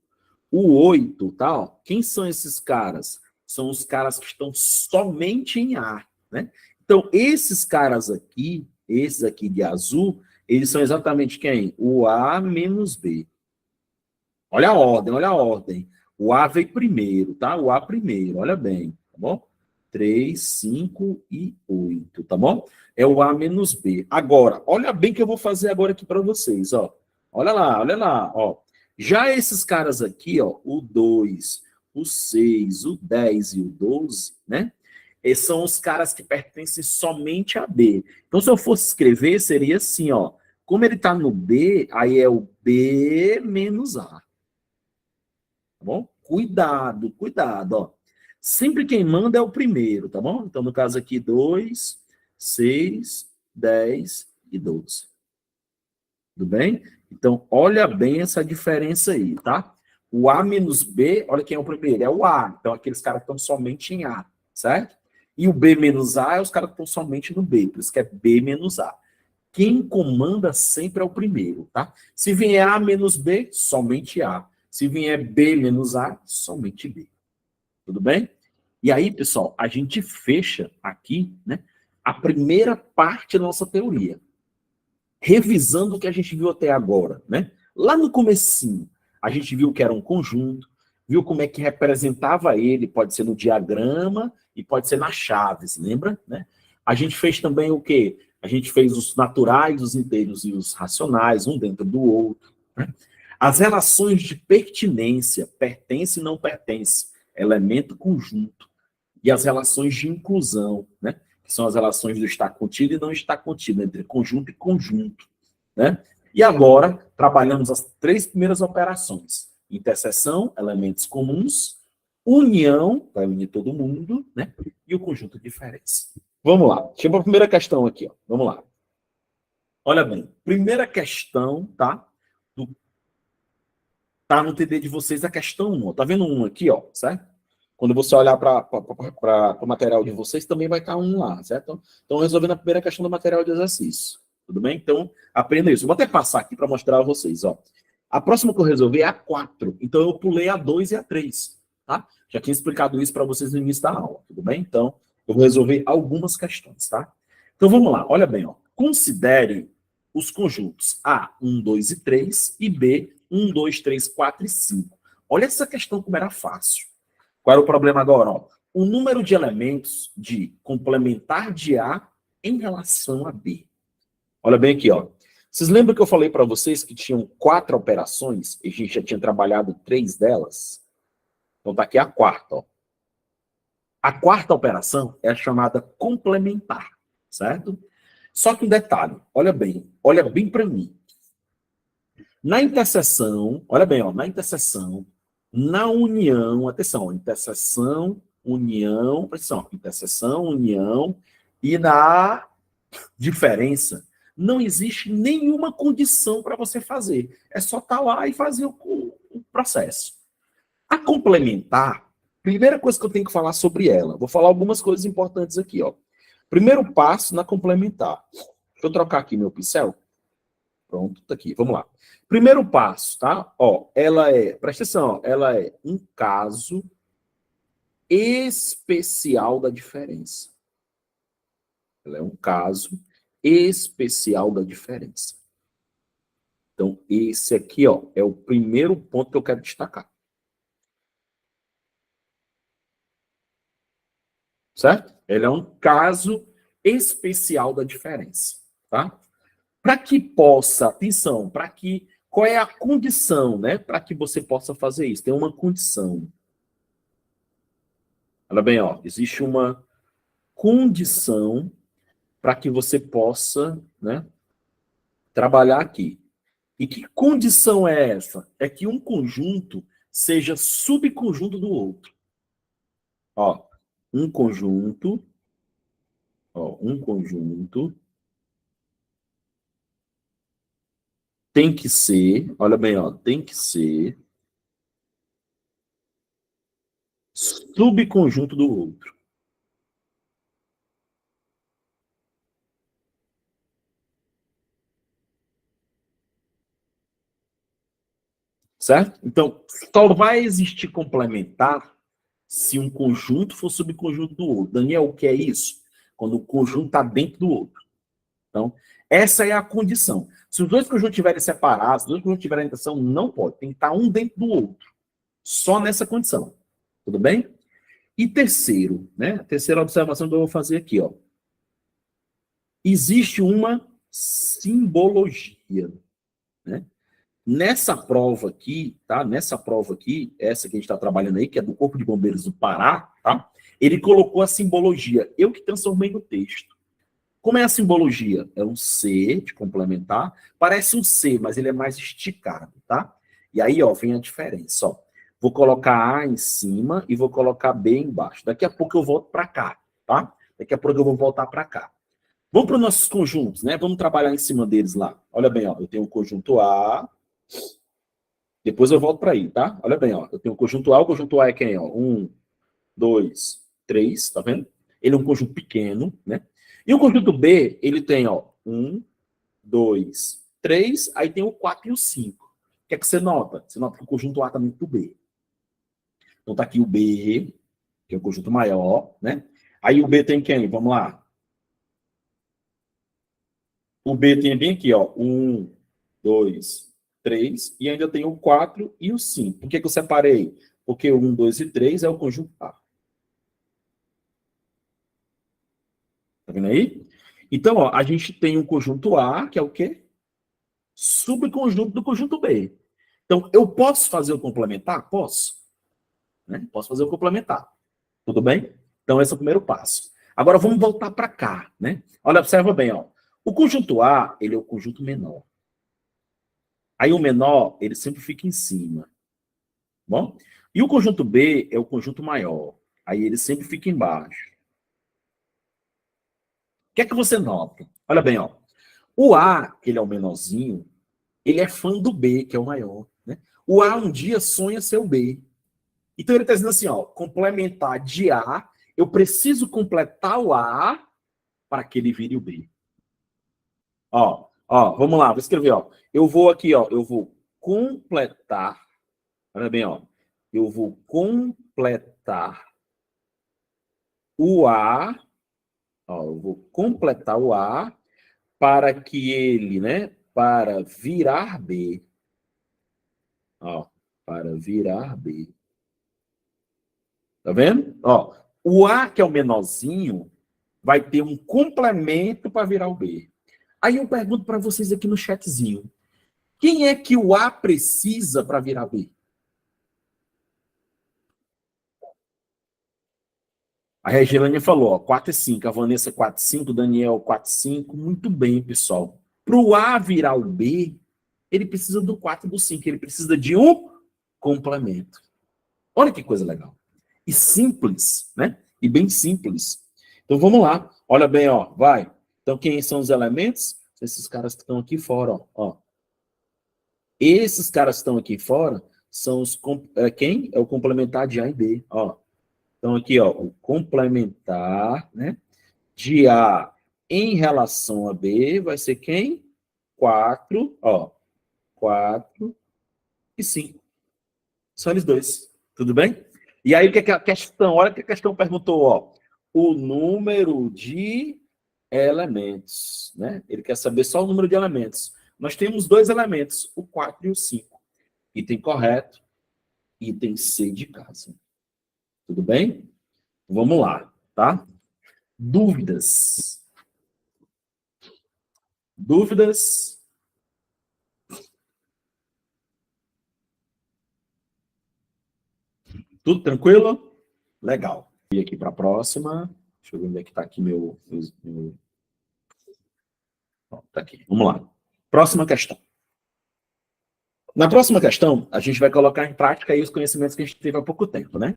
o 8, tá? Ó, quem são esses caras? São os caras que estão somente em A, né? Então, esses caras aqui, esses aqui de azul, eles são exatamente quem? O A menos B. Olha a ordem, olha a ordem. O A veio primeiro, tá? O A primeiro, olha bem, tá bom? 3, 5 e 8, tá bom? É o A menos B. Agora, olha bem que eu vou fazer agora aqui para vocês, ó. Olha lá, ó. Já esses caras aqui, ó, o 2, o 6, o 10 e o 12, né? Esses são os caras que pertencem somente a B. Então, se eu fosse escrever, seria assim, ó. Como ele tá no B, aí é o B menos A. Tá bom? Cuidado, cuidado, ó. Sempre quem manda é o primeiro, tá bom? Então, no caso aqui, 2, 6, 10 e 12. Tudo bem? Então, olha bem essa diferença aí, tá? O A menos B, olha quem é o primeiro, é o A. Então, aqueles caras que estão somente em A, certo? E o B menos A é os caras que estão somente no B, por isso que é B menos A. Quem comanda sempre é o primeiro, tá? Se vier A menos B, somente A. Se vier B menos A, somente B. Tudo bem? E aí, pessoal, a gente fecha aqui, né, a primeira parte da nossa teoria. Revisando o que a gente viu até agora, né? Lá no comecinho, a gente viu que era um conjunto, viu como é que representava ele, pode ser no diagrama e pode ser nas chaves, lembra? Né? A gente fez também o quê? A gente fez os naturais, os inteiros e os racionais, um dentro do outro. Né? As relações de pertinência, pertence e não pertence, elemento conjunto. E as relações de inclusão, né? Que são as relações do estar contido e não estar contido, entre conjunto e conjunto. Né? E agora, trabalhamos as 3 primeiras operações. Interseção, elementos comuns, união, vai unir todo mundo, né? E o conjunto de diferença. Vamos lá. Chega a primeira questão aqui. Ó. Vamos lá. Olha bem. Primeira questão, tá? Tá no TD de vocês a questão 1. Tá vendo um aqui, ó, certo? Quando você olhar para o material de vocês, também vai estar um lá, certo? Então, resolvendo a primeira questão do material de exercício. Tudo bem? Então, aprenda isso. Eu vou até passar aqui para mostrar a vocês, ó. A próxima que eu resolvi é a 4. Então, eu pulei a 2 e a 3, tá? Já tinha explicado isso para vocês no início da aula, tudo bem? Então, eu vou resolver algumas questões, tá? Então, vamos lá. Olha bem, ó. Considere os conjuntos A, 1, 2 e 3 e B, 1, 2, 3, 4 e 5. Olha essa questão como era fácil. Qual era o problema agora? Ó? O número de elementos de complementar de A em relação a B. Olha bem aqui, ó. Vocês lembram que eu falei para vocês que tinham 4 operações e a gente já tinha trabalhado 3 delas? Então tá aqui a quarta, ó. A quarta operação é a chamada complementar, certo? Só que um detalhe, olha bem para mim. Na interseção, olha bem, ó, na interseção, na união, atenção, interseção, união, atenção, interseção, união, e na diferença, não existe nenhuma condição para você fazer. É só estar lá e fazer o processo. A complementar, primeira coisa que eu tenho que falar sobre ela, vou falar algumas coisas importantes aqui, ó. Primeiro passo na complementar. Deixa eu trocar aqui meu pincel. Pronto, tá aqui, vamos lá. Primeiro passo, tá? Ó, presta atenção, ó, ela é um caso especial da diferença. Ela é um caso especial da diferença. Então, esse aqui, ó, é o primeiro ponto que eu quero destacar. Certo? Ele é um caso especial da diferença, tá? Para que possa, atenção, qual é a condição, né, para que você possa fazer isso? Tem uma condição. Olha bem, ó, existe uma condição para que você possa, né, trabalhar aqui. E que condição é essa? É que um conjunto seja subconjunto do outro. Ó, um conjunto tem que ser, olha bem, ó, tem que ser subconjunto do outro. Certo? Então, só vai existir complementar se um conjunto for subconjunto do outro. Daniel, o que é isso? Quando o conjunto está dentro do outro. Então, essa é a condição. Se os dois conjuntos estiverem separados, se os dois conjuntos tiverem intenção, não pode. Tem que estar um dentro do outro. Só nessa condição. Tudo bem? E terceiro, né? A terceira observação que eu vou fazer aqui, ó. Existe uma simbologia, né? Nessa prova aqui, tá? Nessa prova aqui, essa que a gente está trabalhando aí, que é do Corpo de Bombeiros do Pará, tá? Ele colocou a simbologia. Eu que transformei no texto. Como é a simbologia? É um C de complementar. Parece um C, mas ele é mais esticado, tá? E aí, ó, vem a diferença, ó. Vou colocar A em cima e vou colocar B embaixo. Daqui a pouco eu volto para cá, tá? Daqui a pouco eu vou voltar para cá. Vamos para os nossos conjuntos, né? Vamos trabalhar em cima deles lá. Olha bem, ó, eu tenho o conjunto A, depois eu volto para aí, tá? Olha bem, ó, eu tenho o conjunto A é quem, ó? 1, 2, 3, tá vendo? Ele é um conjunto pequeno, né? E o conjunto B, ele tem, ó, 1, 2, 3, aí tem o 4 e o 5. O que é que você nota? Você nota que o conjunto A está dentro do B. Então tá aqui o B, que é o conjunto maior, né? Aí o B tem quem? Vamos lá. O B tem bem aqui, ó, 1, 2, 3, e ainda tem o 4 e o 5. Por que que eu separei? Porque o 1, 2 e 3 é o conjunto A. Tá vendo aí? Então, ó, a gente tem um conjunto A, que é o quê? Subconjunto do conjunto B. Então, eu posso fazer o complementar? Posso. Né? Posso fazer o complementar. Tudo bem? Então, esse é o primeiro passo. Agora, vamos voltar para cá. Né? Olha, observa bem. Ó. O conjunto A, ele é o conjunto menor. Aí o menor, ele sempre fica em cima. Bom? E o conjunto B é o conjunto maior. Aí ele sempre fica embaixo. O que é que você nota? Olha bem, ó. O A, que ele é o menorzinho, ele é fã do B, que é o maior. Né? O A um dia sonha ser o B. Então ele está dizendo assim, ó, complementar de A, eu preciso completar o A para que ele vire o B. Ó, vamos lá, vou escrever, ó. Eu vou aqui, ó, eu vou completar, olha bem, ó, eu vou completar o A, ó, eu vou completar o A para que ele, né, para virar B. Ó, para virar B. Tá vendo? Ó, o A, que é o menorzinho, vai ter um complemento para virar o B. Aí eu pergunto para vocês aqui no chatzinho, quem é que o A precisa para virar B? A Regilane falou, ó, 4 e 5, a Vanessa 4 e 5, o Daniel 4 e 5. Muito bem, pessoal. Para o A virar o B, ele precisa do 4 e do 5, ele precisa de um complemento. Olha que coisa legal. E simples, né? E bem simples. Então vamos lá. Olha bem, ó, vai. Então quem são os elementos? Esses caras que estão aqui fora, ó. Esses caras que estão aqui fora são os quem? É o complementar de A e B, ó. Então aqui, ó, o complementar, né, de A em relação a B vai ser quem? 4, ó. 4 e 5. Só eles dois. Tudo bem? E aí o que é que a questão? Olha o que a questão perguntou, ó. O número de elementos, né? Ele quer saber só o número de elementos. Nós temos dois elementos, o 4 e o 5. Item correto, item C de casa. Tudo bem? Vamos lá, tá? Dúvidas? Dúvidas? Tudo tranquilo? Legal. E aqui para a próxima. Deixa eu ver onde é que está aqui meu... Tá aqui. Vamos lá. Próxima questão. Na próxima questão, a gente vai colocar em prática aí os conhecimentos que a gente teve há pouco tempo, né?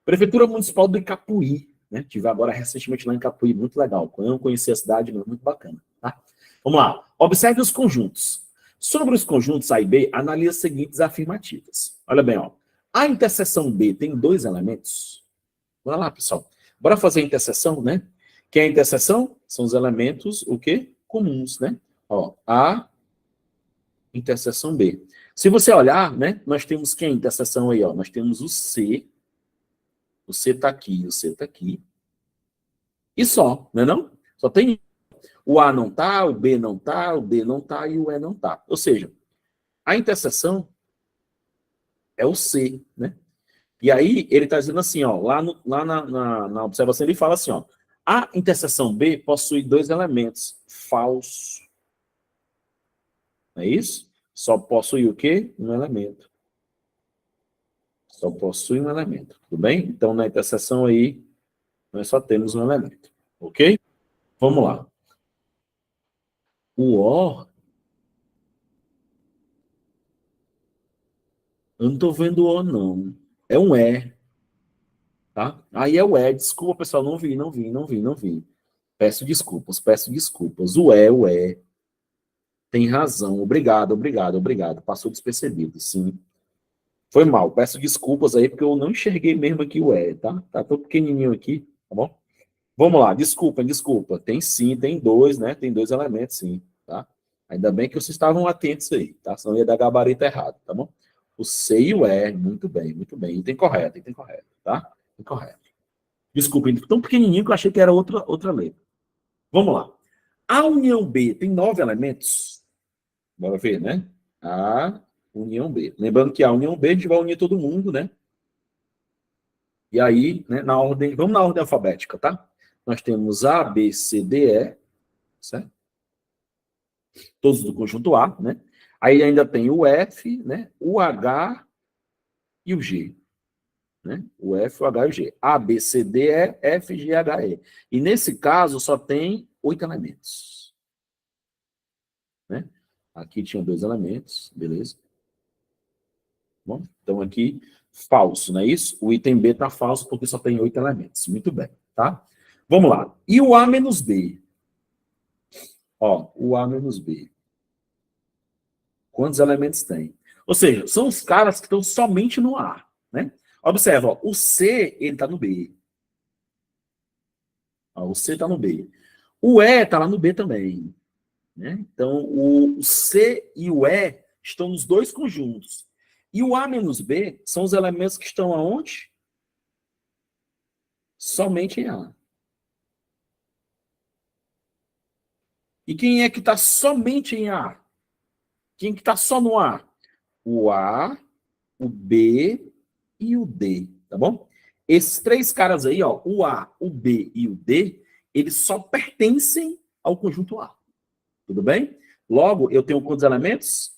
Prefeitura Municipal do Icapuí, né? Tive agora recentemente lá em Icapuí, muito legal. Eu não conheci a cidade, mas muito bacana, tá? Vamos lá. Observe os conjuntos. Sobre os conjuntos A e B, analise as seguintes afirmativas. Olha bem, ó. A interseção B tem dois elementos? Bora lá, pessoal. Bora fazer a interseção, né? Que é a interseção? São os elementos, o quê? Comuns, né? Ó, A, interseção B. Se você olhar, né, nós temos quem? Interseção aí, ó. Nós temos o C. O C está aqui, o C está aqui. E só, não é não? Só tem o A não tá, o B não tá, o D não tá e o E não tá. Ou seja, a interseção é o C, né? E aí ele está dizendo assim, ó, lá na observação ele fala assim, ó, a interseção B possui dois elementos, falso. Não é isso? Só possui o quê? Um elemento. Só possui um elemento, tudo bem? Então, na interseção aí, nós só temos um elemento, ok? Vamos lá. O O, eu não estou vendo o O, não. É um E, tá? Aí é o E, desculpa, pessoal, não vi. Peço desculpas, peço desculpas. O é. Tem razão. Obrigado, obrigado, obrigado. Passou despercebido, sim. Foi mal. Peço desculpas aí, porque eu não enxerguei mesmo aqui o é, tá? Tá tão pequenininho aqui, tá bom? Vamos lá, desculpa, desculpa. Tem sim, tem dois, né? Tem dois elementos, sim, tá? Ainda bem que vocês estavam atentos aí, tá? Senão ia dar gabarito errado, tá bom? O C e o E, muito bem, muito bem. Item correto, tá? Item correto. Desculpa, tão pequenininho que eu achei que era outra letra. Vamos lá. A união B tem 9 elementos? Bora ver, né? A união B. Lembrando que a união B a gente vai unir todo mundo, né? E aí, né, na ordem, vamos na ordem alfabética, tá? Nós temos A, B, C, D, E, certo? Todos do conjunto A, né? Aí ainda tem o F, né? O H e o G, né? O F, o H e o G. A, B, C, D, E, F, G, H, E. E nesse caso só tem 8 elementos, né? Aqui tinha 2 elementos, beleza? Bom, então aqui, falso, não é isso? O item B está falso porque só tem 8 elementos. Muito bem, tá? Vamos lá. E o A menos B? Ó, o A menos B. Quantos elementos tem? Ou seja, são os caras que estão somente no A, né? Observa, ó, o C, ele está no B. Ó, o C está no B. O E está lá no B também, né? Então, o C e o E estão nos dois conjuntos. E o A menos B são os elementos que estão aonde? Somente em A. E quem é que está somente em A? Quem que está só no A? O A, o B e o D, tá bom? Esses 3 caras aí, ó, o A, o B e o D, eles só pertencem ao conjunto A. Tudo bem? Logo, eu tenho quantos elementos?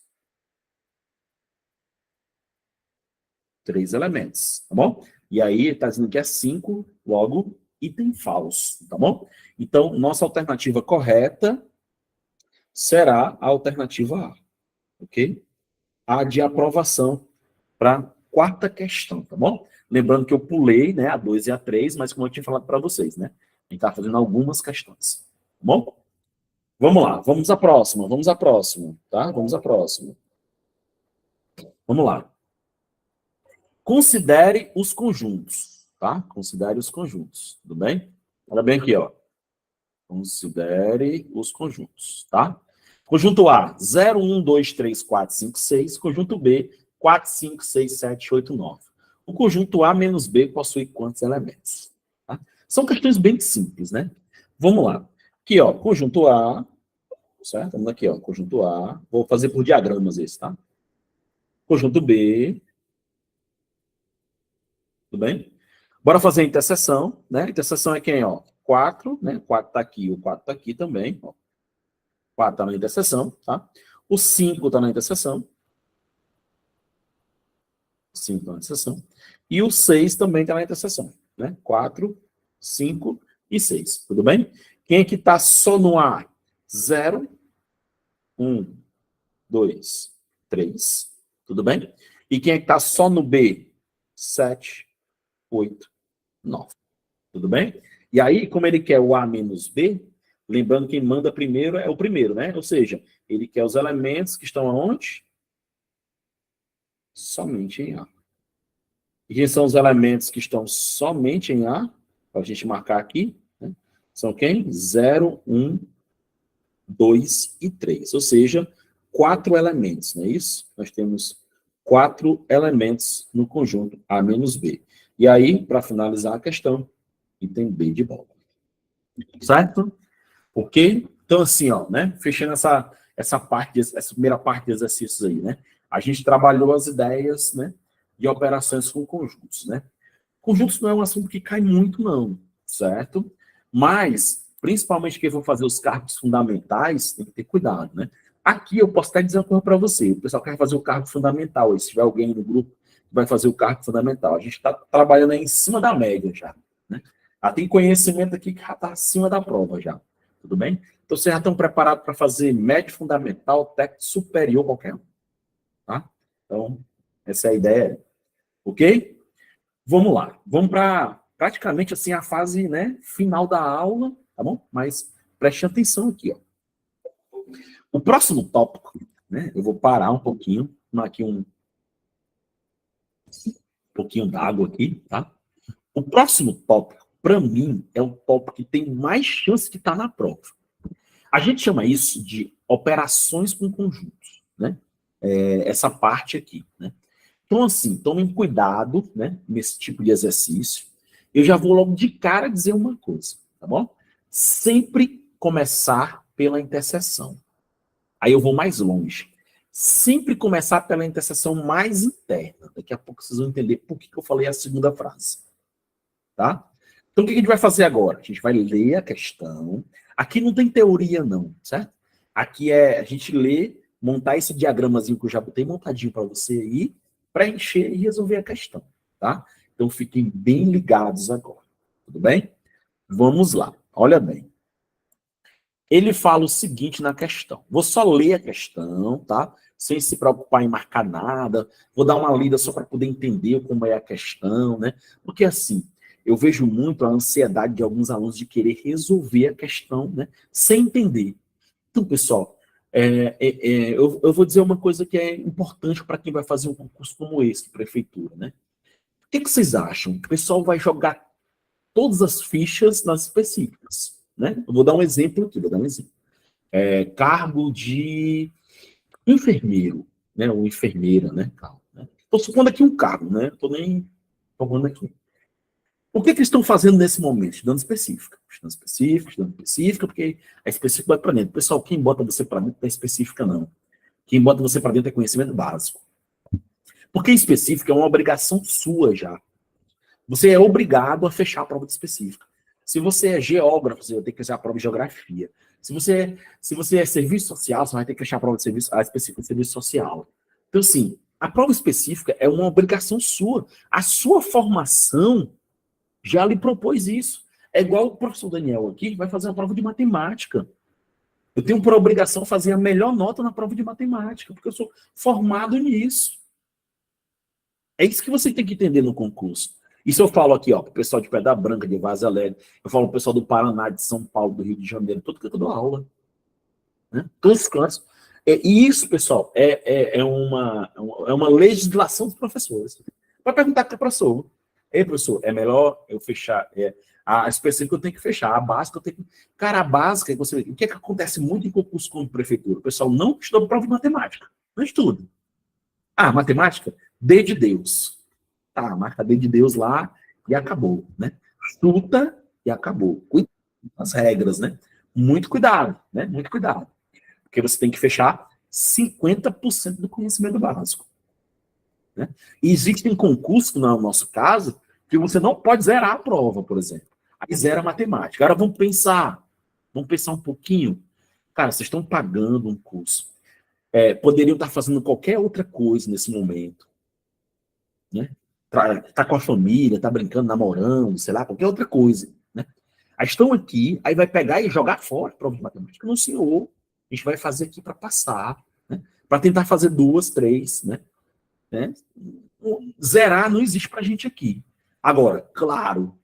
3 elementos, tá bom? E aí, está dizendo que é 5, logo, item falso, tá bom? Então, nossa alternativa correta será a alternativa A, ok? A de aprovação para a quarta questão, tá bom? Lembrando que eu pulei, né, a 2 e a 3, mas como eu tinha falado para vocês, né? A gente está fazendo algumas questões, tá bom? Vamos lá, vamos à próxima, tá? Vamos à próxima. Vamos lá. Considere os conjuntos, tá? Considere os conjuntos, tudo bem? Olha bem aqui, ó. Considere os conjuntos, tá? Conjunto A, 0, 1, 2, 3, 4, 5, 6. Conjunto B, 4, 5, 6, 7, 8, 9. O conjunto A menos B possui quantos elementos? Tá? São questões bem simples, né? Vamos lá. Aqui, ó, conjunto A, certo? Vamos aqui, ó, conjunto A. Vou fazer por diagramas esse, tá? Conjunto B, tudo bem? Bora fazer a interseção, né? A interseção é quem, ó? 4, né? 4 tá aqui, o 4 tá aqui também, ó. 4 está na interseção, tá? O 5 está na interseção. 5 está na interseção. E o 6 também está na interseção, né? 4, 5 e 6, tudo bem? Quem é que está só no A? 0, 1, 2, 3, tudo bem? E quem é que está só no B? 7, 8, 9, tudo bem? E aí, como ele quer o A menos B, lembrando que quem manda primeiro é o primeiro, né? Ou seja, ele quer os elementos que estão aonde? Somente em A. E quem são os elementos que estão somente em A? Para a gente marcar aqui, né? São quem? 0, 1, 2 e 3. Ou seja, 4 elementos, não é isso? Nós temos 4 elementos no conjunto A menos B. E aí, para finalizar a questão, item B de bola. Certo? Ok? Então, assim, ó, né? Fechando essa primeira parte de exercícios aí, né? A gente trabalhou as ideias, né? De operações com conjuntos, né? Conjuntos não é um assunto que cai muito, não, certo? Mas, principalmente quem for fazer os cargos fundamentais, tem que ter cuidado, né? Aqui eu posso até dizer uma coisa para você. O pessoal quer fazer o cargo fundamental. E se tiver alguém no grupo que vai fazer o cargo fundamental, a gente está trabalhando aí em cima da média já, né? Tem conhecimento aqui que já está acima da prova já. Tudo bem? Então, vocês já estão preparados para fazer médio fundamental, técnico superior, qualquer um. Tá? Então, essa é a ideia. Ok? Vamos lá. Vamos para praticamente assim a fase, né, final da aula, tá bom? Mas preste atenção aqui, ó. O próximo tópico, né? Eu vou parar um pouquinho, tomar aqui um pouquinho d'água aqui, tá? O próximo tópico, para mim, é o tópico que tem mais chance de estar na prova. A gente chama isso de operações com conjuntos, né? Essa parte aqui, né? Então, assim, tomem cuidado, né, nesse tipo de exercício. Eu já vou logo de cara dizer uma coisa, tá bom? Sempre começar pela interseção. Aí eu vou mais longe. Sempre começar pela interseção mais interna. Daqui a pouco vocês vão entender por que eu falei a segunda frase. Tá? Então, o que a gente vai fazer agora? A gente vai ler a questão. Aqui não tem teoria, não, certo? Aqui é a gente ler, montar esse diagramazinho que eu já botei montadinho para você aí, preencher e resolver a questão, tá? Então, fiquem bem ligados agora. Tudo bem? Vamos lá. Olha bem. Ele fala o seguinte na questão. Vou só ler a questão, tá? Sem se preocupar em marcar nada. Vou dar uma lida só para poder entender como é a questão, né? Porque assim, eu vejo muito a ansiedade de alguns alunos de querer resolver a questão, né? Sem entender. Então, pessoal, eu vou dizer uma coisa que é importante para quem vai fazer um concurso como esse, de prefeitura, né? O que vocês acham? O pessoal vai jogar todas as fichas nas específicas, né? Eu vou dar um exemplo aqui, cargo de enfermeiro, né? Ou enfermeira, né? Estou supondo aqui um cargo, né? Estou nem falando aqui. O que eles estão fazendo nesse momento? Estudando específica. Estudando específica, porque a específica vai para dentro. Pessoal, quem bota você para dentro não é específica, não. Quem bota você para dentro é conhecimento básico. Porque específica é uma obrigação sua já. Você é obrigado a fechar a prova de específica. Se você é geógrafo, você vai ter que fazer a prova de geografia. Se você é serviço social, você vai ter que fechar a prova de serviço, a específica de serviço social. Então, assim, a prova específica é uma obrigação sua. A sua formação já lhe propôs isso. É igual o professor Daniel aqui, que vai fazer uma prova de matemática. Eu tenho por obrigação fazer a melhor nota na prova de matemática, porque eu sou formado nisso. É isso que você tem que entender no concurso. Isso eu falo aqui, ó, pro pessoal de Pedra Branca, de Vaza Alegre, eu falo pro pessoal do Paraná, de São Paulo, do Rio de Janeiro, todo que eu dou aula. Né? Todos os cantos. E isso, pessoal, é uma legislação dos professores. Vai perguntar para o professor. Ei, professor, é melhor eu fechar a específica eu tenho que fechar, a básica eu tenho que... Cara, a básica, o que é que acontece muito em concurso como prefeitura? O pessoal não estuda prova de matemática. Não estuda. Ah, matemática? D de Deus. Tá, marca D de Deus lá e acabou, né? Chuta e acabou. Cuidado com as regras, né? Muito cuidado, né? Muito cuidado. Porque você tem que fechar 50% do conhecimento básico. Né? E existem concursos, no nosso caso, que você não pode zerar a prova, por exemplo. Aí zera a matemática. Agora vamos pensar um pouquinho. Cara, vocês estão pagando um curso. Poderiam estar fazendo qualquer outra coisa nesse momento. Né? Tá com a família, tá brincando, namorando, sei lá, qualquer outra coisa. Né? Aí estão aqui, aí vai pegar e jogar fora a prova de matemática. Não, senhor. A gente vai fazer aqui para passar. Né? Para tentar fazer 2, 3, né? Zerar não existe para a gente aqui. Agora, claro,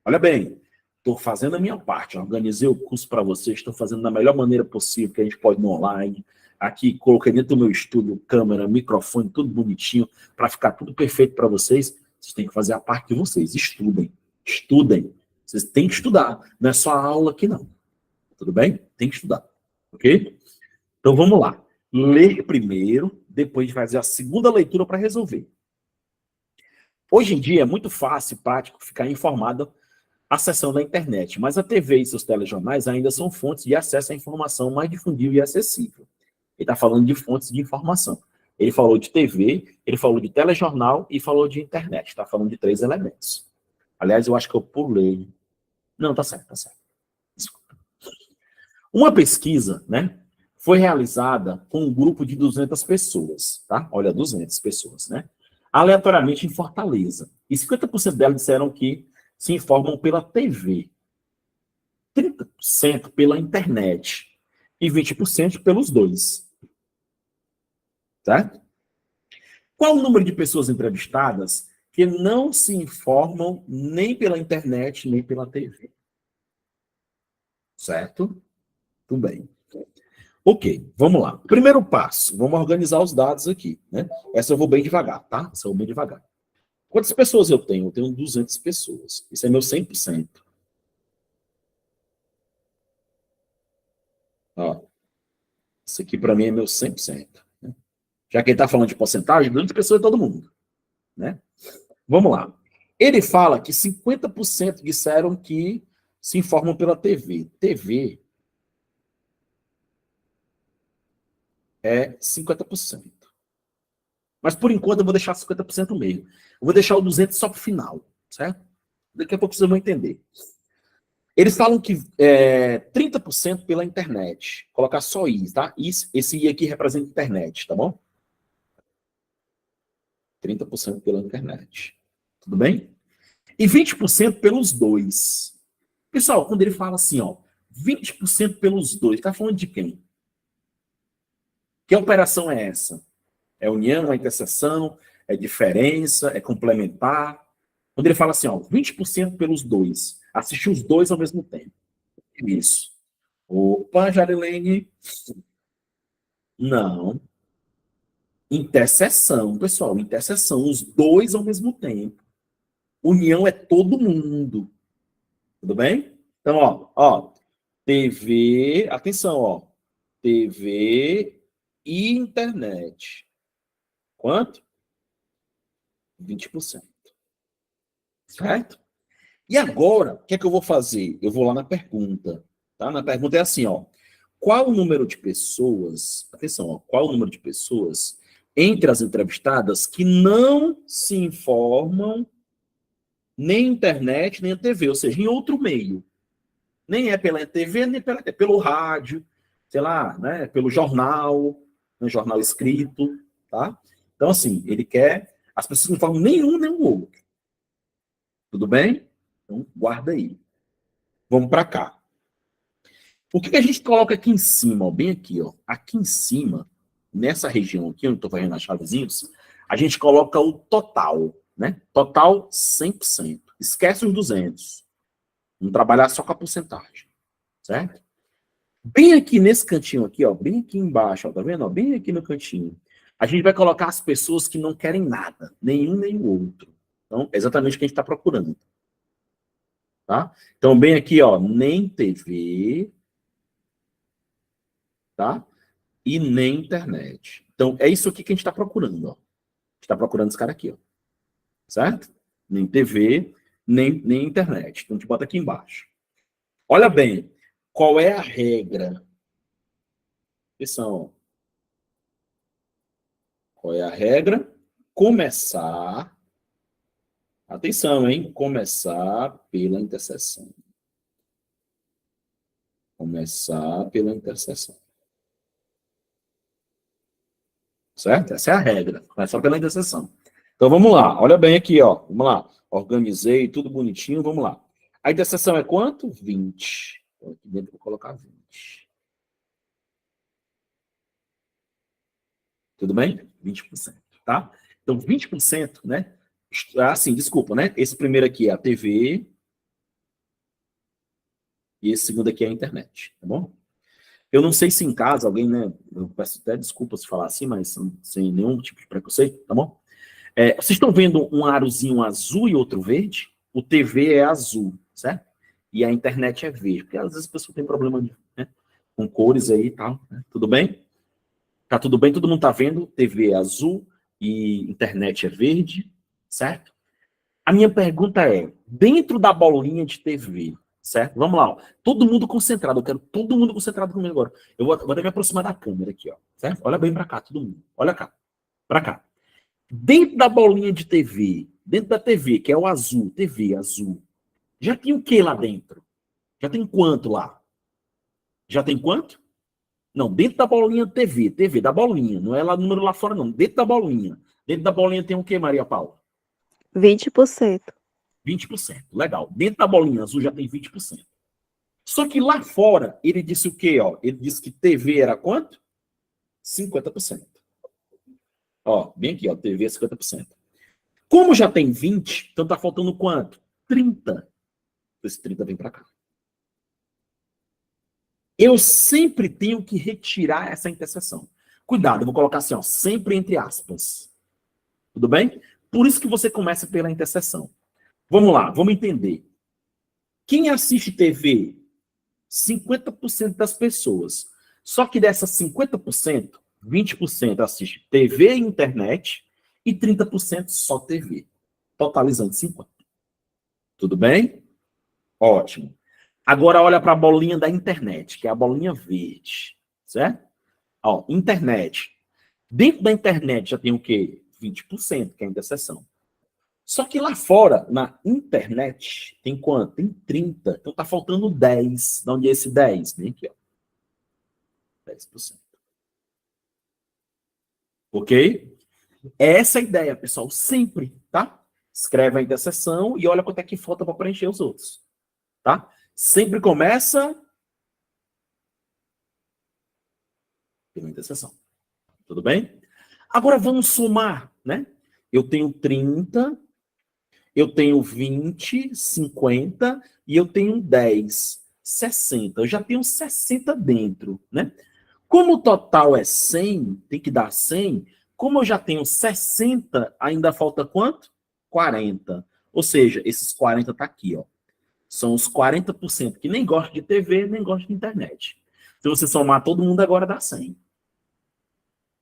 olha bem, estou fazendo a minha parte, organizei o curso para vocês, estou fazendo da melhor maneira possível, que a gente pode no online. Aqui, coloquei dentro do meu estúdio câmera, microfone, tudo bonitinho, para ficar tudo perfeito para vocês. Vocês têm que fazer a parte de vocês. Estudem. Estudem. Vocês têm que estudar. Não é só a aula aqui, não. Tudo bem? Tem que estudar. Ok? Então, vamos lá. Ler primeiro, depois de fazer a segunda leitura para resolver. Hoje em dia é muito fácil e prático ficar informado acessando a internet, mas a TV e seus telejornais ainda são fontes de acesso à informação mais difundível e acessível. Ele está falando de fontes de informação. Ele falou de TV, ele falou de telejornal e falou de internet. Está falando de 3 elementos. Aliás, eu acho que eu pulei. Não, tá certo, tá certo. Desculpa. Uma pesquisa, né, foi realizada com um grupo de 200 pessoas, tá? Olha, 200 pessoas, né? Aleatoriamente em Fortaleza. E 50% delas disseram que se informam pela TV, 30% pela internet e 20% pelos dois. Certo? Qual o número de pessoas entrevistadas que não se informam nem pela internet nem pela TV? Certo? Tudo bem. Ok, vamos lá. Primeiro passo, vamos organizar os dados aqui, né? Essa eu vou bem devagar, tá? Essa eu vou bem devagar. Quantas pessoas eu tenho? Eu tenho 200 pessoas. Isso é meu 100%. Ó, isso aqui para mim é meu 100%. Né? Já que ele está falando de porcentagem, 200 pessoas é todo mundo, né? Vamos lá. Ele fala que 50% disseram que se informam pela TV. TV é 50%. Mas por enquanto eu vou deixar 50% mesmo. Eu vou deixar o 200 só para o final, certo? Daqui a pouco vocês vão entender. Eles falam que 30% pela internet. Colocar só I, tá? Esse I aqui representa internet, tá bom? 30% pela internet. Tudo bem? E 20% pelos dois. Pessoal, quando ele fala assim, ó, 20% pelos dois, tá falando de quem? Que operação é essa? É união, é interseção, é diferença, é complementar? Quando ele fala assim, ó, 20% pelos dois, assistir os dois ao mesmo tempo. Isso. Opa, Jarilene. Não. Interseção, pessoal, interseção, os dois ao mesmo tempo. União é todo mundo. Tudo bem? Então, ó, TV, atenção, ó. TV e internet. Quanto? 20%. Certo? E agora, o que é que eu vou fazer? Eu vou lá na pergunta. Tá? Na pergunta é assim, ó. Qual o número de pessoas, atenção, ó, qual o número de pessoas entre as entrevistadas que não se informam nem internet, nem a TV, ou seja, em outro meio. Nem é pela TV, nem pelo rádio, sei lá, né, pelo jornal, né, jornal escrito, tá? Então, assim, ele quer... As pessoas não falam nenhum nem o outro. Tudo bem? Então, guarda aí. Vamos para cá. O que a gente coloca aqui em cima, ó, bem aqui, ó, aqui em cima, nessa região aqui, onde eu estou fazendo as chavezinhas, a gente coloca o total, né? Total 100%. Esquece os 200. Vamos trabalhar só com a porcentagem, certo? Bem aqui nesse cantinho aqui, ó, bem aqui embaixo, ó, tá vendo? Ó, bem aqui no cantinho. A gente vai colocar as pessoas que não querem nada, nenhum nem o outro. Então, é exatamente o que a gente está procurando. Tá? Então, bem aqui, ó, nem TV, tá? E nem internet. Então, é isso aqui que a gente está procurando, ó. A gente está procurando esse cara aqui, ó. Certo? Nem TV, nem internet. Então, a gente bota aqui embaixo. Olha bem, qual é a regra? Atenção. Qual é a regra? Começar. Atenção, hein? Começar pela interseção. Começar pela interseção. Certo? Essa é a regra. Começar pela interseção. Então, vamos lá. Olha bem aqui, ó. Vamos lá. Organizei tudo bonitinho. Vamos lá. A interseção é quanto? 20. Então, aqui dentro eu vou colocar 20. Tudo bem? 20%, tá? Então, 20%, né? Assim, desculpa, né? Esse primeiro aqui é a TV e esse segundo aqui é a internet, tá bom? Eu não sei se em casa alguém, né? Eu peço até desculpas se falar assim, mas sem nenhum tipo de preconceito, tá bom? Vocês estão vendo um arozinho azul e outro verde? O TV é azul, certo? E a internet é verde, porque às vezes a pessoa tem problema, né, com cores aí e tal, né? Tudo bem? Tá tudo bem? Todo mundo tá vendo? TV é azul e internet é verde, certo? A minha pergunta é, dentro da bolinha de TV, certo? Vamos lá, ó. Todo mundo concentrado, eu quero todo mundo concentrado comigo agora. Eu vou até me aproximar da câmera aqui, ó, certo? Olha bem para cá, todo mundo. Olha cá, para cá. Dentro da bolinha de TV, dentro da TV, que é o azul, TV azul, já tem o que lá dentro? Já tem quanto lá? Já tem quanto? Não, dentro da bolinha TV, TV, da bolinha, não é lá número lá fora, não. Dentro da bolinha. Dentro da bolinha tem o que, Maria Paula? 20%. 20%. Legal. Dentro da bolinha azul já tem 20%. Só que lá fora, ele disse o quê? Ó? Ele disse que TV era quanto? 50%. Ó, bem aqui, ó, TV é 50%. Como já tem 20, então tá faltando quanto? 30. Esse 30 vem para cá. eu sempre tenho que retirar essa interseção. Cuidado, eu vou colocar assim, ó, sempre entre aspas. Tudo bem? Por isso que você começa pela interseção. Vamos lá, vamos entender. Quem assiste TV? 50% das pessoas. Só que dessas 50%, 20% assiste TV e internet e 30% só TV. Totalizando 50%. Tudo bem? Ótimo. Agora olha para a bolinha da internet, que é a bolinha verde. Certo? Ó, internet. Dentro da internet já tem o quê? 20%, que é a interseção. Só que lá fora, na internet, tem quanto? Tem 30%. Então tá faltando 10%. De onde é esse 10%? Vem aqui, ó. 10%. Ok? É essa a ideia, pessoal. Sempre, tá? Escreve a interseção e olha quanto é que falta para preencher os outros. Tá? Sempre começa pela interseção. Tudo bem? Agora vamos somar, né? Eu tenho 30, eu tenho 20, 50 e eu tenho 10, 60. Eu já tenho 60 dentro, né? Como o total é 100, tem que dar 100. Como eu já tenho 60, ainda falta quanto? 40. Ou seja, esses 40 tá aqui, ó. São os 40% que nem gosta de TV, nem gosta de internet. Se você somar todo mundo, agora dá 100.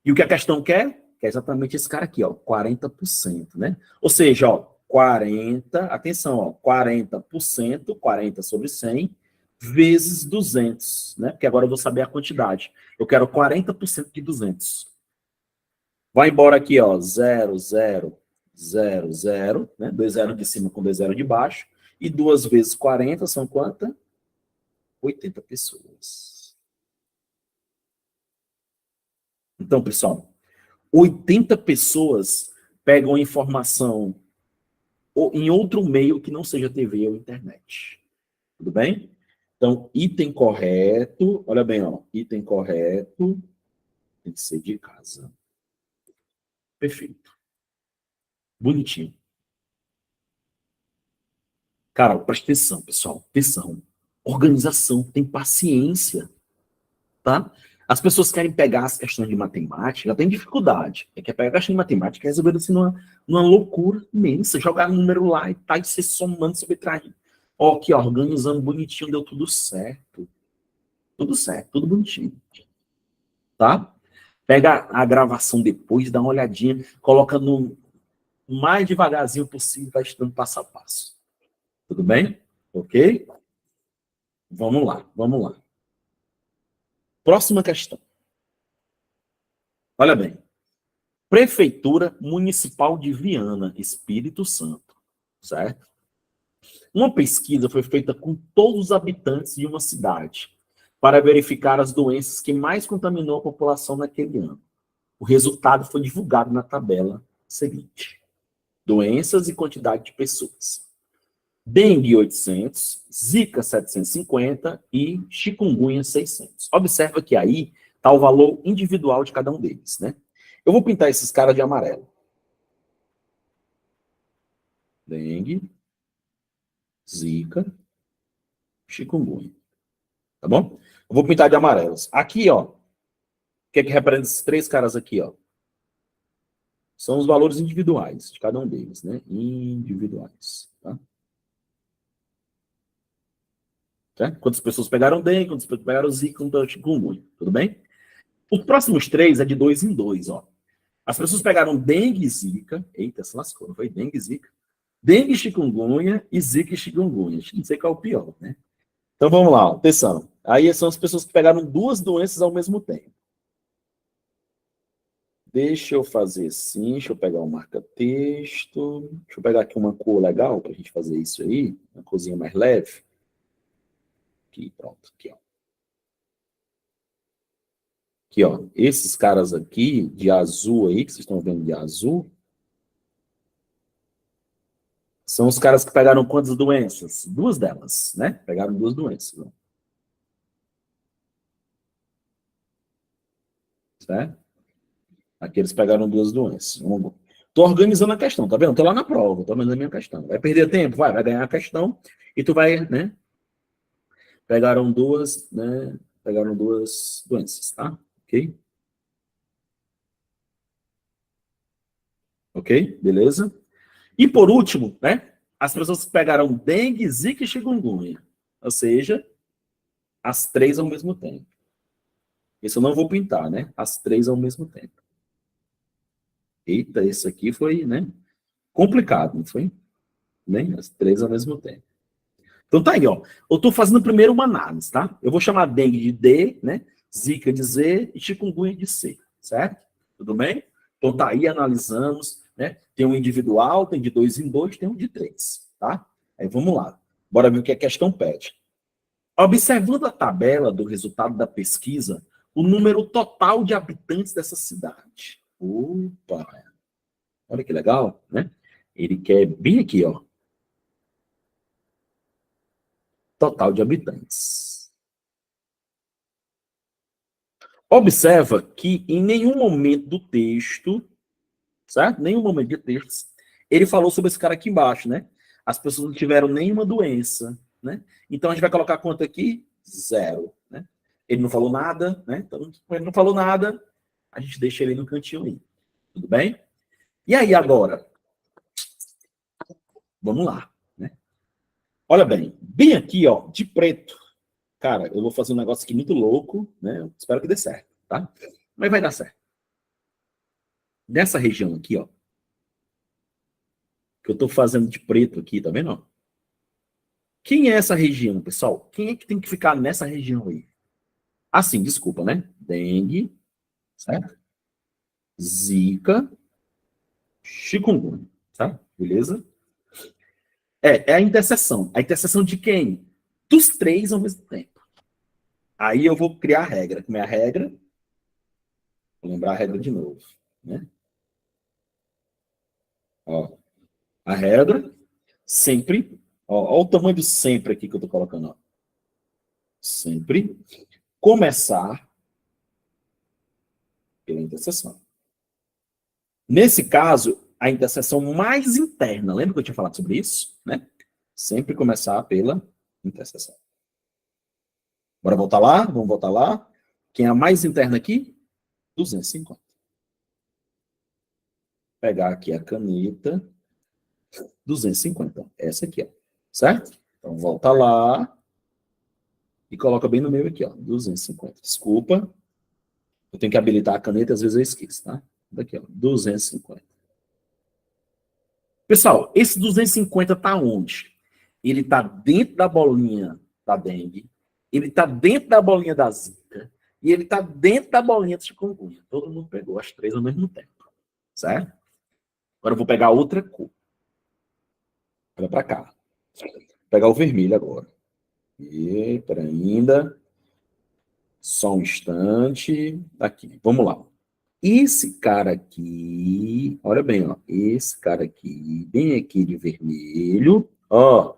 E o que a questão quer? Que é exatamente esse cara aqui, ó, 40%, né? Ou seja, ó, 40, atenção, ó, 40%, 40 sobre 100, vezes 200, né? Porque agora eu vou saber a quantidade. Eu quero 40% de 200. Vai embora aqui, ó, 0, 0, 0, 0, né? 2 zeros de cima com 2 zeros de baixo. E 2 vezes 40 são quantas? 80 pessoas. Então, pessoal, 80 pessoas pegam informação em outro meio que não seja TV ou internet. Tudo bem? Então, item correto, olha bem, ó, item correto tem que ser de casa. Perfeito. Bonitinho. Cara, presta atenção, pessoal. Atenção. Organização, tem paciência, tá? As pessoas querem pegar as questões de matemática, já tem dificuldade. Quer pegar a questão de matemática e resolver assim numa loucura imensa, jogar número lá e tá, e se somando, subtraindo. Ó, aqui, ó, organizando bonitinho, deu tudo certo. Tudo certo, tudo bonitinho. Tá? Pega a gravação depois, dá uma olhadinha, coloca no mais devagarzinho possível, vai estudando passo a passo. Tudo bem? Ok? Vamos lá, vamos lá. Próxima questão. Olha bem. Prefeitura Municipal de Viana, Espírito Santo. Certo? Uma pesquisa foi feita com todos os habitantes de uma cidade para verificar as doenças que mais contaminou a população naquele ano. O resultado foi divulgado na tabela seguinte. Doenças e quantidade de pessoas. Dengue 800, Zika 750 e chikungunya 600. Observa que aí está o valor individual de cada um deles, né? Eu vou pintar esses caras de amarelo. Dengue, Zika, chikungunya. Tá bom? Eu vou pintar de amarelos. Aqui, ó. O que é que representa esses três caras aqui, ó? São os valores individuais de cada um deles, né? Individuais, tá? Certo? Quantas pessoas pegaram dengue, quantas pessoas pegaram zika, quantas pegaram chikungunya, tudo bem? Os próximos três é de 2 em 2, ó. As pessoas pegaram dengue e zika, eita, se lascou, não foi dengue e zika? Dengue, chikungunya e zika e chikungunya. Não sei qual é o pior, né? Então vamos lá, ó. Atenção. Aí são as pessoas que pegaram duas doenças ao mesmo tempo. Deixa eu fazer assim, deixa eu pegar um marca-texto, deixa eu pegar aqui uma cor legal para a gente fazer isso aí, uma corzinha mais leve. Aqui, pronto, aqui, ó. Aqui, ó, esses caras aqui, de azul aí, que vocês estão vendo de azul, são os caras que pegaram quantas doenças? Duas delas, né? Pegaram duas doenças. Né? Certo? Aqui eles pegaram duas doenças. Tô organizando a questão, tá vendo? Tô lá na prova, tô organizando a minha questão. Vai perder tempo? Vai ganhar a questão e tu vai, né? Pegaram duas, né? Pegaram duas doenças, tá? Ok? Ok? Beleza? E por último, né? As pessoas que pegaram dengue, zika e chikungunya. Ou seja, as três ao mesmo tempo. Isso eu não vou pintar, né? As três ao mesmo tempo. Eita, isso aqui foi, né? Complicado, não foi? Né? As três ao mesmo tempo. Então tá aí, ó. Eu tô fazendo primeiro uma análise, tá? Eu vou chamar dengue de D, né? Zika de Z e chikungunya de C, certo? Tudo bem? Então tá aí, analisamos, né? Tem um individual, tem de 2 em 2, tem um de 3, tá? Aí vamos lá. Bora ver o que a questão pede. Observando a tabela do resultado da pesquisa, o número total de habitantes dessa cidade. Opa! Olha que legal, né? Ele quer bem aqui, ó. Total de habitantes. Observa que em nenhum momento do texto, certo? Nenhum momento de texto, ele falou sobre esse cara aqui embaixo, né? As pessoas não tiveram nenhuma doença, né? Então a gente vai colocar quanto aqui? 0, né? Ele não falou nada, né? Então, ele não falou nada, a gente deixa ele no cantinho aí. Tudo bem? E aí agora? Vamos lá, né? Olha bem aqui, ó, de preto. Cara, eu vou fazer um negócio aqui muito louco, né? Eu espero que dê certo, tá? Mas vai dar certo. Nessa região aqui, ó, que eu tô fazendo de preto aqui, tá vendo? Quem é essa região, pessoal? Quem é que tem que ficar nessa região aí? Assim, desculpa, né? Dengue, certo? Zika, chikungunya, tá? Beleza? É a interseção. A interseção de quem? Dos três ao mesmo tempo. Aí eu vou criar a regra. Como é a regra? Vou lembrar a regra de novo, né? Ó, a regra sempre, ó o tamanho do sempre aqui que eu tô colocando, ó. Sempre começar pela interseção. Nesse caso, a interseção mais interna, lembra que eu tinha falado sobre isso? Né? Sempre começar pela interseção. Bora voltar lá? Vamos voltar lá. Quem é a mais interna aqui? 250. Pegar aqui a caneta. 250. Essa aqui, ó. Certo? Então, volta lá. E coloca bem no meio aqui, ó. 250. Desculpa. Eu tenho que habilitar a caneta, às vezes eu esqueço, tá? Daqui, ó. 250. Pessoal, esse 250 tá onde? Ele tá dentro da bolinha da dengue, ele tá dentro da bolinha da zika, e ele tá dentro da bolinha do chikungunya. Todo mundo pegou as três ao mesmo tempo, certo? Agora eu vou pegar outra cor. Olha para cá. Vou pegar o vermelho agora. E, peraí, ainda. Só um instante. Aqui, vamos lá. Esse cara aqui, olha bem, ó. Esse cara aqui, bem aqui de vermelho, ó.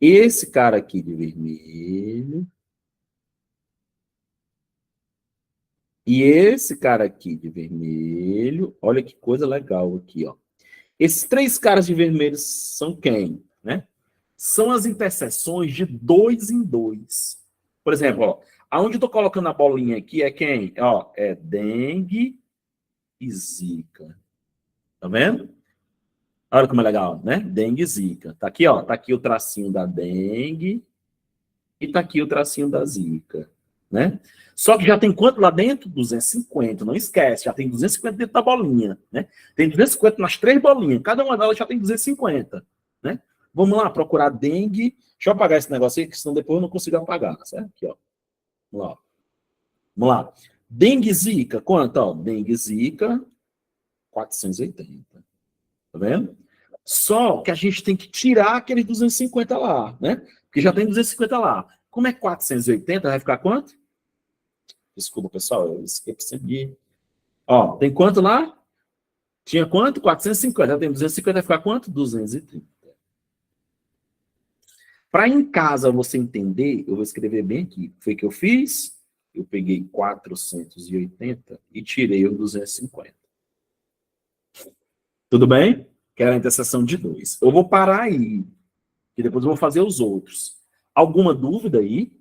Esse cara aqui de vermelho. E esse cara aqui de vermelho. Olha que coisa legal aqui, ó. Esses três caras de vermelho são quem? Né? São as interseções de 2 em 2. Por exemplo, ó, aonde eu tô colocando a bolinha aqui é quem? Ó, é dengue e zika. Tá vendo? Olha como é legal, né? Dengue e zika. Tá aqui, ó. Tá aqui o tracinho da dengue e tá aqui o tracinho da zika, né? Só que já tem quanto lá dentro? 250, não esquece, já tem 250 dentro da bolinha, né? Tem 250 nas três bolinhas, cada uma delas já tem 250, né? Vamos lá, procurar dengue. Deixa eu apagar esse negócio aí, que senão depois eu não consigo apagar, certo? Aqui, ó. Vamos lá. Vamos lá. Dengue zika, quanto? Ó, dengue zika, 480. Tá vendo? Só que a gente tem que tirar aqueles 250 lá, né? Porque já tem 250 lá. Como é 480, vai ficar quanto? Desculpa, pessoal, eu esqueci de... Ó, tem quanto lá? Tinha quanto? 450. Já tem 250, vai ficar quanto? 230. Para em casa você entender, eu vou escrever bem aqui. Foi o que eu fiz? Eu peguei 480 e tirei o 250. Tudo bem? Que era a interseção de 2. Eu vou parar aí, que depois eu vou fazer os outros. Alguma dúvida aí?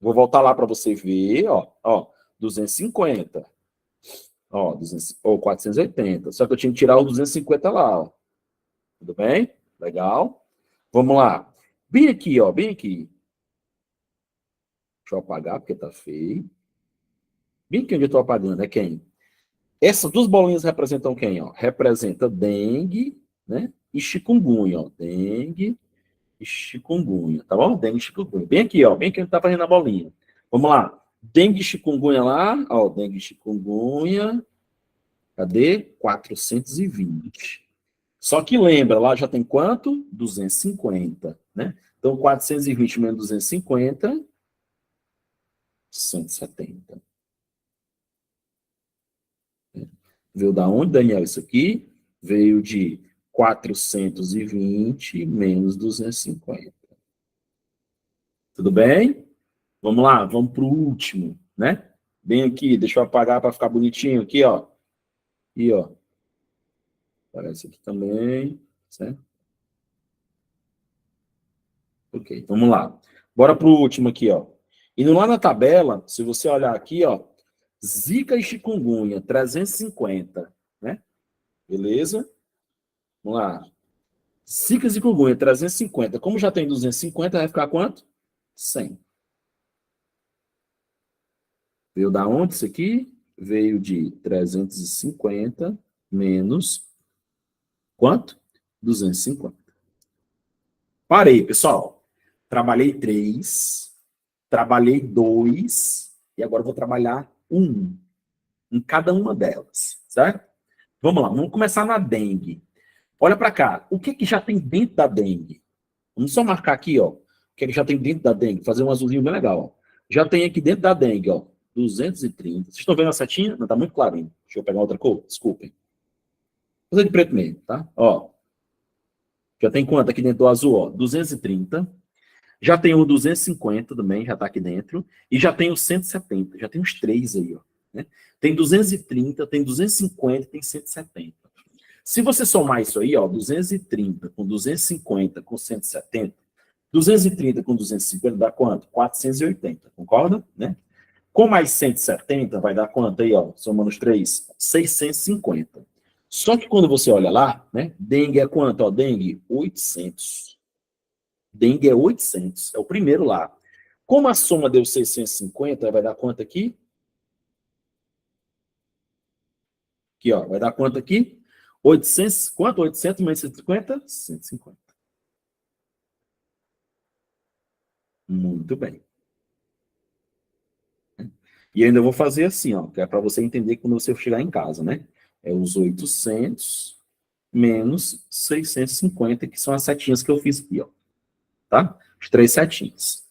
Vou voltar lá para você ver, ó, 250. Ó, 200, ou 480. Só que eu tinha que tirar o 250 lá, ó. Tudo bem? Legal. Vamos lá. Bem aqui, ó, bem aqui. Deixa eu apagar, porque tá feio. Bem aqui onde eu tô apagando, é quem? Essas duas bolinhas representam quem, ó? Representa dengue, né? E chikungunya, ó. Dengue e chikungunya, tá bom? Dengue e chikungunya. Bem aqui, ó. Bem aqui onde tá fazendo a bolinha. Vamos lá. Dengue e chikungunya lá, ó. Dengue e chikungunya. Cadê? 420. Só que lembra, lá já tem quanto? 250, né? Então, 420 menos 250, 170. Veio da onde, Daniel, isso aqui? Veio de 420 menos 250. Tudo bem? Vamos lá, vamos para o último, né? Bem aqui, deixa eu apagar para ficar bonitinho aqui, ó. E, ó. Aparece aqui também, certo? Ok, vamos lá. Bora para o último aqui, ó. Indo lá na tabela, se você olhar aqui, ó, Zika e chikungunya, 350, né? Beleza? Vamos lá. Zika e chikungunya, 350. Como já tem 250, vai ficar quanto? 100. Veio da onde isso aqui? Veio de 350 menos quanto? 250. Parei, pessoal. Trabalhei 3, trabalhei 2, e agora vou trabalhar 1 em cada uma delas, certo? Vamos lá, vamos começar na dengue. Olha para cá, o que que já tem dentro da dengue? Vamos só marcar aqui, ó, o que que já tem dentro da dengue, fazer um azulzinho bem legal, ó. Já tem aqui dentro da dengue, ó, 230. Vocês estão vendo a setinha? Não, tá muito clarinho. Deixa eu pegar outra cor, desculpem. Vou fazer de preto mesmo, tá? Ó, já tem quanto aqui dentro do azul, ó? 230. Já tem o 250 também, já tá aqui dentro. E já tem o 170, já tem os três aí, ó. Né? Tem 230, tem 250, tem 170. Se você somar isso aí, ó, 230 com 250 com 170, 230 com 250 dá quanto? 480, concorda? Né? Com mais 170 vai dar quanto aí, ó? Somando os três, 650. Só que quando você olha lá, né? Dengue é quanto? Ó, dengue, 800. Dengue é 800, é o primeiro lá. Como a soma deu 650, vai dar quanto aqui? Aqui, ó, vai dar quanto aqui? 800, quanto? 800 menos 150? 150. Muito bem. E ainda vou fazer assim, ó, que é para você entender quando você chegar em casa, né? É os 800 menos 650, que são as setinhas que eu fiz aqui, ó. Tá? As três setinhas.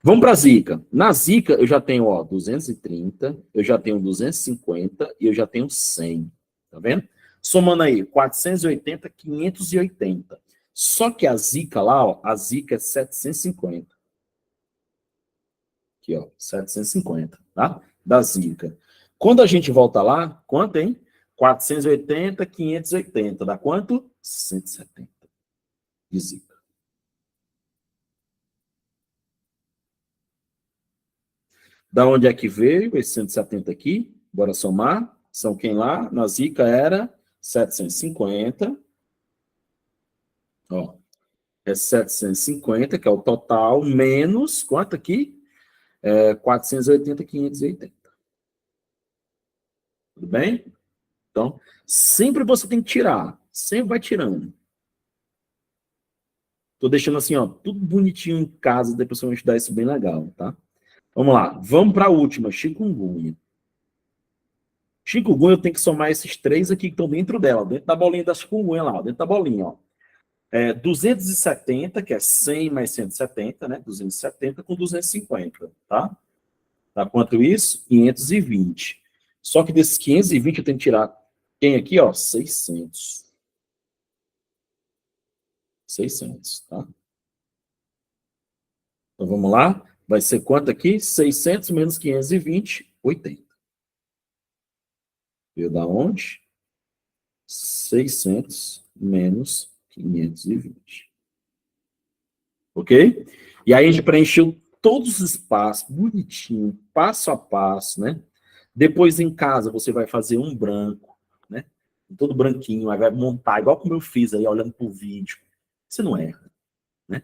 Vamos para a Zika. Na Zika, eu já tenho, ó, 230, eu já tenho 250 e eu já tenho 100. Tá vendo? Somando aí, 480, 580. Só que a Zika lá, ó, a Zika é 750. Aqui, ó, 750, tá? Da Zika. Quando a gente volta lá, quanto, hein? 480, 580. Dá quanto? 170 de Zika. Da onde é que veio esse 170 aqui? Bora somar. São quem lá? Na Zika era 750. Ó, é 750, que é o total, menos quanto aqui? 480, 580. Tudo bem? Então, sempre você tem que tirar. Sempre vai tirando. Tô deixando assim, ó, tudo bonitinho em casa, depois eu vou estudar isso bem legal, tá? Vamos lá, vamos para a última, chikungunya. Chikungunya eu tenho que somar esses três aqui que estão dentro dela, dentro da bolinha da chikungunya lá, dentro da bolinha, ó. 270, que é 100 mais 170, né? 270 com 250, tá? Dá quanto isso? 520. Só que desses 520 eu tenho que tirar quem aqui, ó? 600. 600, tá? Então vamos lá. Vai ser quanto aqui? 600 menos 520, 80. Veio da onde? 600 menos 520. Ok? E aí a gente preencheu todos os espaços, bonitinho, passo a passo, né? Depois em casa você vai fazer um branco, né? Todo branquinho, aí vai montar, igual como eu fiz aí, olhando pro vídeo. Você não erra, né?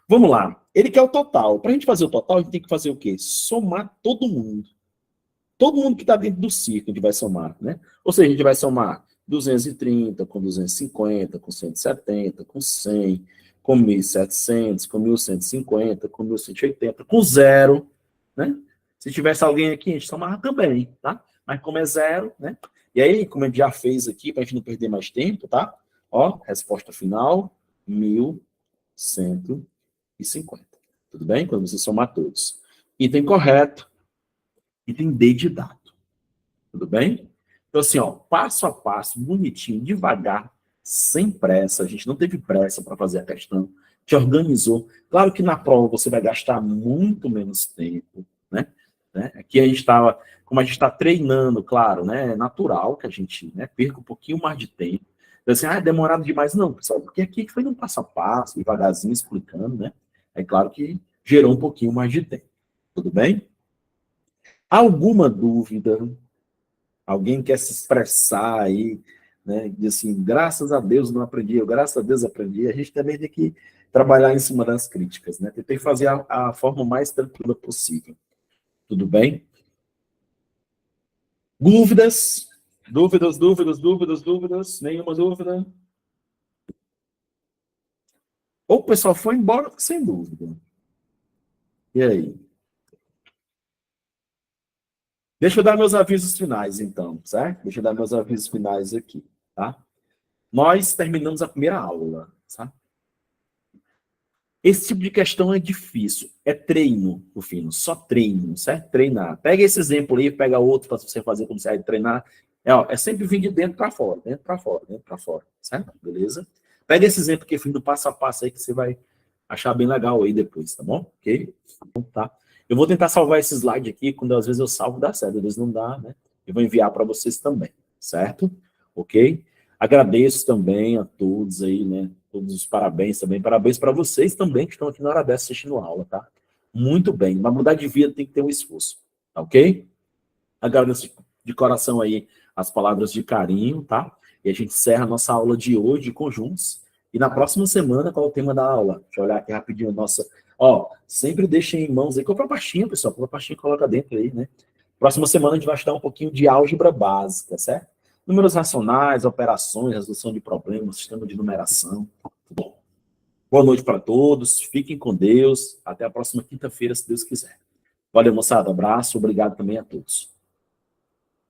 Vamos lá. Ele quer o total. Para a gente fazer o total, a gente tem que fazer o quê? Somar todo mundo. Todo mundo que está dentro do círculo a gente vai somar, né? Ou seja, a gente vai somar 230 com 250, com 170, com 100, com 1.700, com 1.150, com 1.180, com zero, né? Se tivesse alguém aqui, a gente somava também, tá? Mas como é zero, né? E aí, como a gente já fez aqui, para a gente não perder mais tempo, tá? Ó, resposta final, 1.150. Tudo bem? Quando você somar todos. Item correto, item D de dado. Tudo bem? Então, assim, ó, passo a passo, bonitinho, devagar, sem pressa. A gente não teve pressa para fazer a questão. Te organizou. Claro que na prova você vai gastar muito menos tempo, né? Aqui a gente estava, como a gente está treinando, claro, né? É natural que a gente, né, perca um pouquinho mais de tempo. Então, assim, é demorado demais. Não, pessoal, porque aqui foi um passo a passo, devagarzinho, explicando, né? É claro que gerou um pouquinho mais de tempo. Tudo bem? Alguma dúvida? Alguém quer se expressar aí, né? Diz assim, graças a Deus não aprendi, eu graças a Deus aprendi. A gente também tem que trabalhar em cima das críticas, né? Tentei fazer a forma mais tranquila possível. Tudo bem? Dúvidas? Dúvidas, dúvidas, dúvidas, dúvidas? Nenhuma dúvida? Ou o pessoal foi embora sem dúvida. E aí? Deixa eu dar meus avisos finais, então, certo? Deixa eu dar meus avisos finais aqui, tá? Nós terminamos a primeira aula, tá? Esse tipo de questão é difícil. É treino, no fim, só treino, certo? Treinar. Pega esse exemplo aí, pega outro para você fazer como você vai treinar. É sempre vir de dentro para fora, dentro para fora, dentro para fora, certo? Beleza? Pega esse exemplo aqui, fim do passo a passo aí, que você vai achar bem legal aí depois, tá bom? Ok? Então, tá. Eu vou tentar salvar esse slide aqui, quando às vezes eu salvo, dá certo, às vezes não dá, né? Eu vou enviar para vocês também, certo? Ok? Agradeço também a todos aí, né? Todos os parabéns também. Parabéns para vocês também que estão aqui na hora dessa assistindo a aula, tá? Muito bem. Mas mudar de vida tem que ter um esforço, tá ok? Agradeço de coração aí as palavras de carinho, tá? E a gente encerra a nossa aula de hoje de conjuntos. E na próxima semana, qual é o tema da aula? Deixa eu olhar aqui rapidinho a nossa... Ó, sempre deixem em mãos aí. Compra a pastinha, pessoal. Compra a pastinha e coloca dentro aí, né? Próxima semana a gente vai estudar um pouquinho de álgebra básica, certo? Números racionais, operações, resolução de problemas, sistema de numeração. Bom, boa noite para todos. Fiquem com Deus. Até a próxima quinta-feira, se Deus quiser. Valeu, moçada. Abraço. Obrigado também a todos.